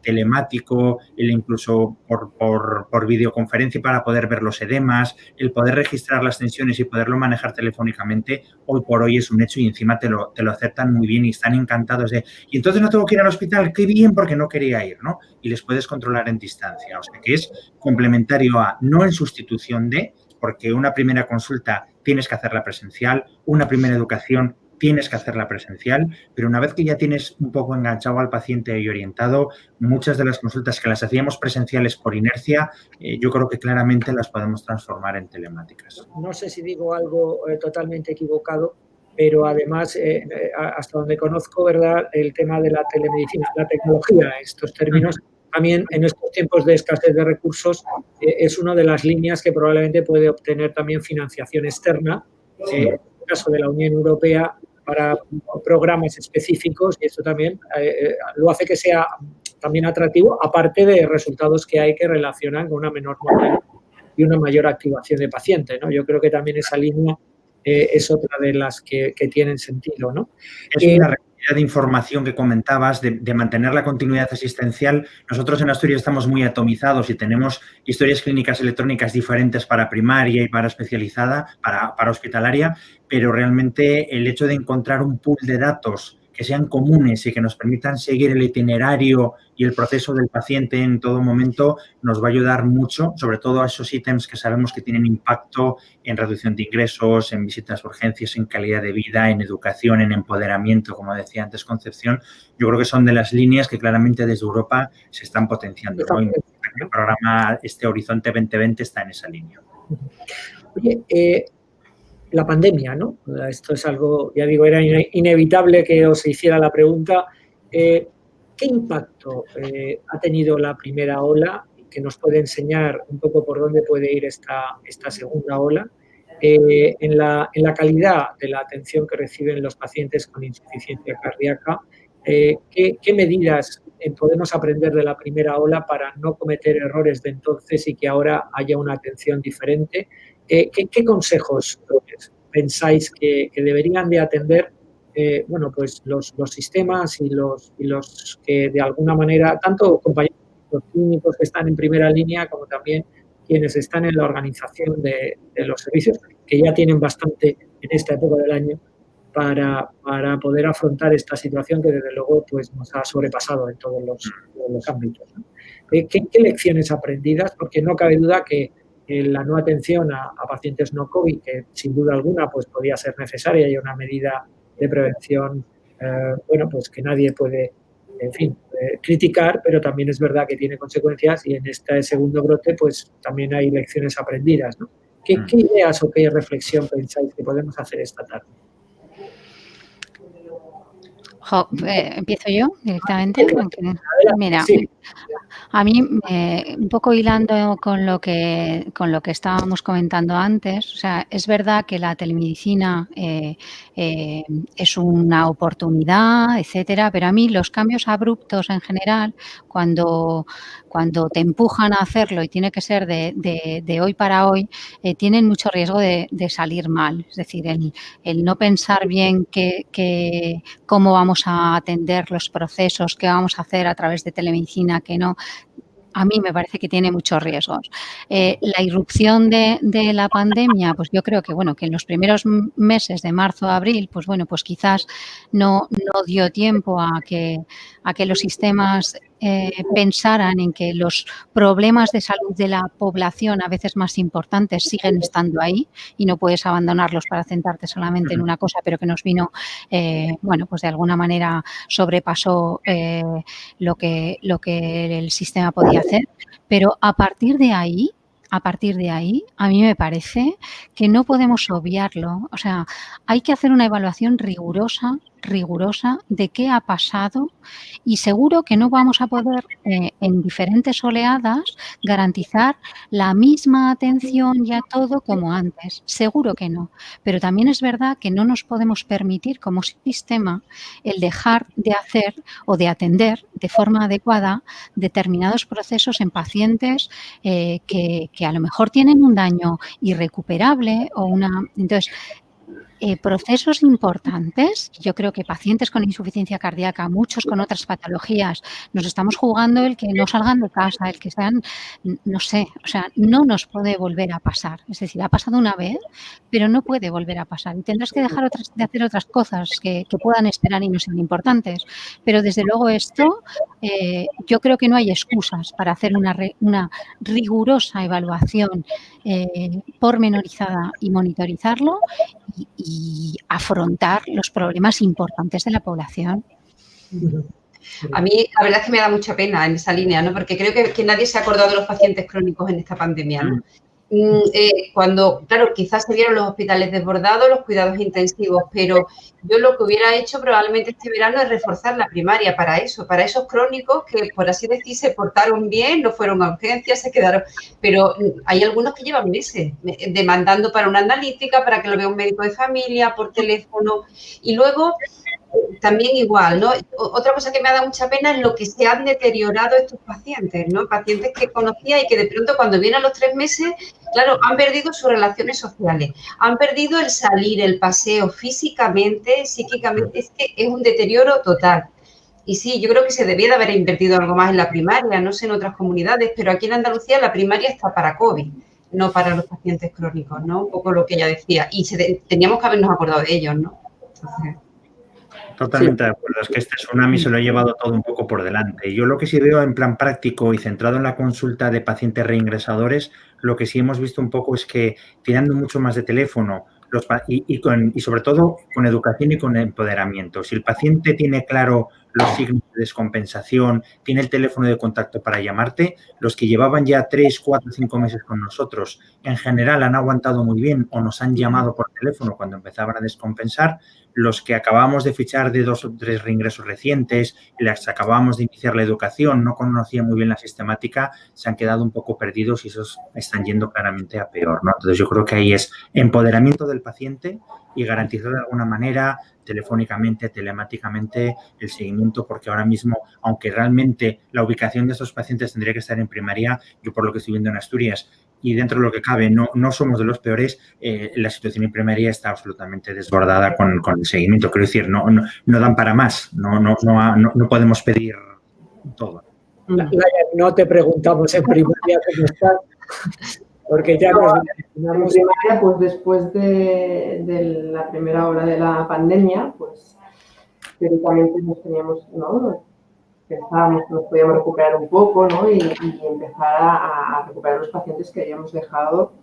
S3: telemático, incluso por videoconferencia para poder ver los edemas, el poder registrar las tensiones y poderlo manejar telefónicamente, hoy por hoy es un hecho, y encima te lo aceptan muy bien y están encantados de, y entonces no tengo que ir al hospital, qué bien, porque no quería ir, ¿no? Y les puedes controlar en distancia. O sea, que es complementario a, no en sustitución de, porque una primera consulta tienes que hacerla presencial, una primera educación tienes que hacerla presencial, pero una vez que ya tienes un poco enganchado al paciente y orientado, muchas de las consultas que las hacíamos presenciales por inercia, yo creo que claramente las podemos transformar en telemáticas.
S1: No sé si digo algo totalmente equivocado, pero además, hasta donde conozco, ¿verdad?, el tema de la telemedicina, la tecnología, estos términos, también en estos tiempos de escasez de recursos, es una de las líneas que probablemente puede obtener también financiación externa, en el caso de la Unión Europea, para programas específicos, y esto también lo hace que sea también atractivo, aparte de resultados que hay que relacionan con una menor mortalidad y una mayor activación de paciente, ¿no? Yo creo que también esa línea es otra de las que tienen sentido, ¿no?
S3: Es una realidad de información que comentabas, de mantener la continuidad asistencial. Nosotros en Asturias estamos muy atomizados y tenemos historias clínicas electrónicas diferentes para primaria y para especializada, para hospitalaria, pero realmente el hecho de encontrar un pool de datos que sean comunes y que nos permitan seguir el itinerario y el proceso del paciente en todo momento nos va a ayudar mucho, sobre todo a esos ítems que sabemos que tienen impacto en reducción de ingresos, en visitas a urgencias, en calidad de vida, en educación, en empoderamiento, como decía antes Concepción. Yo creo que son de las líneas que claramente desde Europa se están potenciando, ¿no? Y el programa, este Horizonte 2020 está en esa línea.
S1: Oye, la pandemia, ¿no? Esto es algo, ya digo, era inevitable que os hiciera la pregunta. ¿Qué impacto ha tenido la primera ola, que nos puede enseñar un poco por dónde puede ir esta segunda ola, en la calidad de la atención que reciben los pacientes con insuficiencia cardíaca? ¿Qué medidas podemos aprender de la primera ola para no cometer errores de entonces y que ahora haya una atención diferente? ¿Qué consejos pensáis que deberían de atender bueno, pues los sistemas y los que de alguna manera, tanto compañeros clínicos que están en primera línea como también quienes están en la organización de los servicios, que ya tienen bastante en esta época del año para poder afrontar esta situación que desde luego pues, nos ha sobrepasado en todos los ámbitos, ¿no? ¿Qué lecciones aprendidas? Porque no cabe duda que la no atención a pacientes no COVID, que sin duda alguna pues, podía ser necesaria y una medida de prevención, bueno, pues que nadie puede, en fin, criticar, pero también es verdad que tiene consecuencias y en este segundo brote pues también hay lecciones aprendidas, ¿no? ¿Qué ideas o qué reflexión pensáis que podemos hacer esta tarde?
S2: ¿Empiezo yo directamente? Mira, a mí, un poco hilando con lo que estábamos comentando antes, o sea, es verdad que la telemedicina es una oportunidad, etcétera, pero a mí los cambios abruptos en general, cuando te empujan a hacerlo y tiene que ser de hoy para hoy, tienen mucho riesgo de salir mal. Es decir, el no pensar bien cómo vamos a atender los procesos, qué vamos a hacer a través de telemedicina, que no, a mí me parece que tiene muchos riesgos. La irrupción de la pandemia, pues yo creo que, bueno, que en los primeros meses de marzo a abril, pues bueno, pues quizás no dio tiempo a que los sistemas pensaran en que los problemas de salud de la población, a veces más importantes, siguen estando ahí y no puedes abandonarlos para centrarte solamente en una cosa, pero que nos vino, bueno, pues de alguna manera sobrepasó lo que el sistema podía hacer. Pero a partir de ahí, a mí me parece que no podemos obviarlo. O sea, hay que hacer una evaluación rigurosa rigurosa de qué ha pasado y seguro que no vamos a poder en diferentes oleadas garantizar la misma atención y a todo como antes. Seguro que no. Pero también es verdad que no nos podemos permitir como sistema el dejar de hacer o de atender de forma adecuada determinados procesos en pacientes que a lo mejor tienen un daño irrecuperable o una... Entonces, procesos importantes, yo creo que pacientes con insuficiencia cardíaca, muchos con otras patologías, nos estamos jugando el que no salgan de casa, el que sean, no sé, o sea, no nos puede volver a pasar. Es decir, ha pasado una vez, pero no puede volver a pasar. Y tendrás que dejar de hacer otras cosas que puedan esperar y no sean importantes. Pero desde luego esto, yo creo que no hay excusas para hacer una rigurosa evaluación pormenorizada y monitorizarlo y afrontar los problemas importantes de la población.
S5: A mí la verdad es que me da mucha pena en esa línea, ¿no? Porque creo que nadie se ha acordado de los pacientes crónicos en esta pandemia, ¿no? Cuando, claro, quizás se vieron los hospitales desbordados, los cuidados intensivos, pero yo lo que hubiera hecho probablemente este verano es reforzar la primaria para eso, para esos crónicos que, por así decir, se portaron bien, no fueron a urgencias, se quedaron, pero hay algunos que llevan meses demandando para una analítica, para que lo vea un médico de familia, por teléfono, y luego también igual, ¿no? Otra cosa que me ha dado mucha pena es lo que se han deteriorado estos pacientes, ¿no? Pacientes que conocía y que de pronto cuando vienen a los 3 meses, claro, han perdido sus relaciones sociales, han perdido el salir, el paseo físicamente, psíquicamente, es que es un deterioro total. Y sí, yo creo que se debía de haber invertido algo más en la primaria, no sé en otras comunidades, pero aquí en Andalucía la primaria está para COVID, no para los pacientes crónicos, ¿no? Un poco lo que ella decía. Y teníamos que habernos acordado de ellos, ¿no? Entonces,
S3: totalmente de acuerdo. Es que este tsunami se lo ha llevado todo un poco por delante. Yo lo que sí veo en plan práctico y centrado en la consulta de pacientes reingresadores, lo que sí hemos visto un poco es que tirando mucho más de teléfono y sobre todo con educación y con empoderamiento. Si el paciente tiene claro los signos de descompensación, tiene el teléfono de contacto para llamarte, los que llevaban ya 3, 4, 5 meses con nosotros, en general han aguantado muy bien o nos han llamado por teléfono cuando empezaban a descompensar. Los que acabamos de fichar de 2 o 3 reingresos recientes y las que acabamos de iniciar la educación, no conocían muy bien la sistemática, se han quedado un poco perdidos y esos están yendo claramente a peor, ¿no? Entonces, yo creo que ahí es empoderamiento del paciente y garantizar de alguna manera, telefónicamente, telemáticamente, el seguimiento, porque ahora mismo, aunque realmente la ubicación de estos pacientes tendría que estar en primaria, yo por lo que estoy viendo en Asturias, y dentro de lo que cabe, no somos de los peores, la situación en primaria está absolutamente desbordada con el seguimiento. Quiero decir, no dan para más, no podemos pedir todo.
S1: No te preguntamos en primaria cómo estás, porque ya nos imaginamos.
S4: En primaria, pues después de la primera hora de la pandemia, pues teóricamente nos teníamos, ¿no? Pensábamos que nos podíamos recuperar un poco, ¿no? Y empezar a recuperar los pacientes que habíamos dejado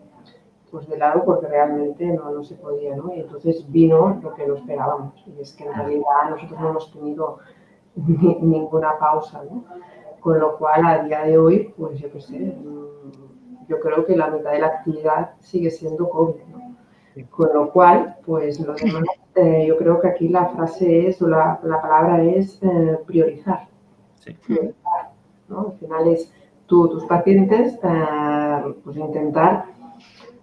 S4: pues de lado porque realmente no se podía, ¿no? Y entonces vino lo que no esperábamos, y es que en realidad nosotros no hemos tenido ninguna pausa, ¿no? Con lo cual, a día de hoy, pues yo qué sé, yo creo que la mitad de la actividad sigue siendo COVID, ¿no? Con lo cual, pues lo demás, yo creo que aquí la frase es, o la palabra es priorizar.
S3: Sí.
S4: Priorizar, ¿no? Al final es tus pacientes, pues intentar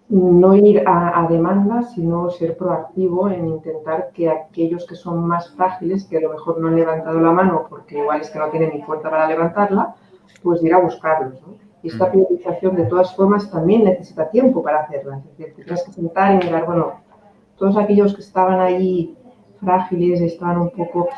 S4: no ir a demanda, sino ser proactivo en intentar que aquellos que son más frágiles, que a lo mejor no han levantado la mano porque igual es que no tienen ni fuerza para levantarla, pues ir a buscarlos, ¿no? Y esta priorización, de todas formas, también necesita tiempo para hacerla. Es decir, te tienes que sentar y mirar, bueno, todos aquellos que estaban ahí frágiles, estaban un poco,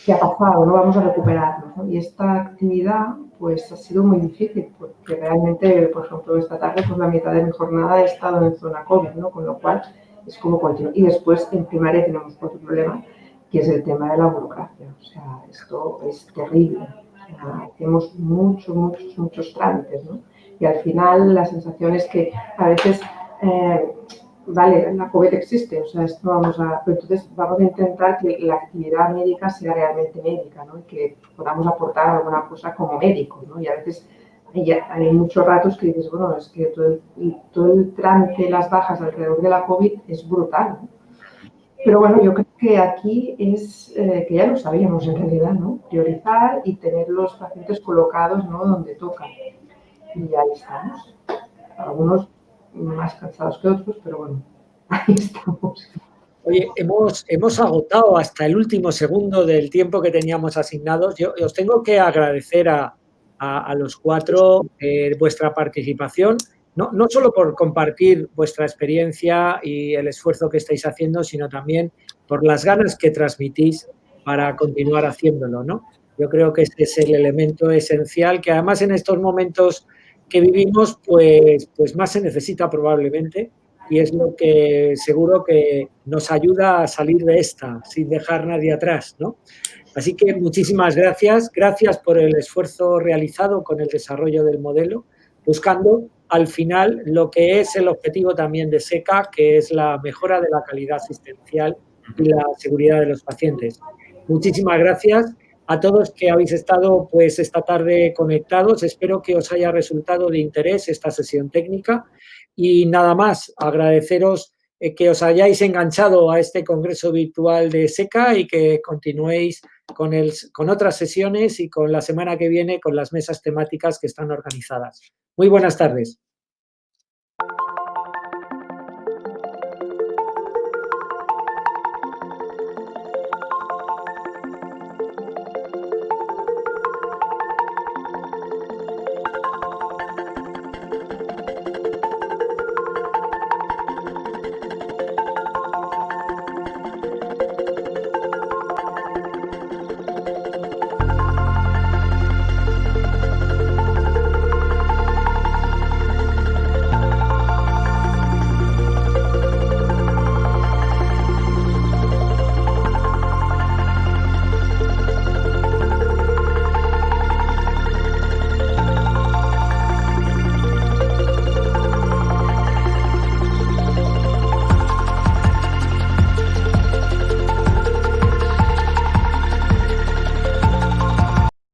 S4: ¿qué ha pasado? ¿No? Vamos a recuperarnos, ¿no? Y esta actividad, pues, ha sido muy difícil, porque realmente, por ejemplo, esta tarde, pues la mitad de mi jornada he estado en zona COVID, ¿no? Con lo cual, es como continuo. Y después, en primaria, tenemos otro problema, que es el tema de la burocracia. O sea, esto es terrible. O sea, hacemos muchos trámites, ¿no? Y al final, la sensación es que a veces... vale, la COVID existe, o sea, esto pero entonces vamos a intentar que la actividad médica sea realmente médica, ¿no? Y que podamos aportar alguna cosa como médicos, ¿no? Y a veces hay muchos ratos que dices, bueno, es que todo el trámite, las bajas alrededor de la COVID es brutal, ¿no? Pero bueno, yo creo que aquí es, que ya lo sabíamos en realidad, ¿no? Priorizar y tener los pacientes colocados, ¿no?, donde tocan. Y ahí estamos. Algunos más cansados que otros, pero bueno, ahí estamos.
S1: Oye, hemos agotado hasta el último segundo del tiempo que teníamos asignados. Yo os tengo que agradecer a los cuatro vuestra participación, no solo por compartir vuestra experiencia y el esfuerzo que estáis haciendo, sino también por las ganas que transmitís para continuar haciéndolo, ¿no? Yo creo que este es el elemento esencial que además en estos momentos que vivimos, pues más se necesita probablemente. Y es lo que seguro que nos ayuda a salir de esta sin dejar nadie atrás, ¿no? Así que muchísimas gracias. Gracias por el esfuerzo realizado con el desarrollo del modelo, buscando al final lo que es el objetivo también de SECA, que es la mejora de la calidad asistencial y la seguridad de los pacientes. Muchísimas gracias a todos que habéis estado pues esta tarde conectados. Espero que os haya resultado de interés esta sesión técnica. Y nada más, agradeceros que os hayáis enganchado a este congreso virtual de SECA y que continuéis con otras sesiones y con la semana que viene con las mesas temáticas que están organizadas. Muy buenas tardes.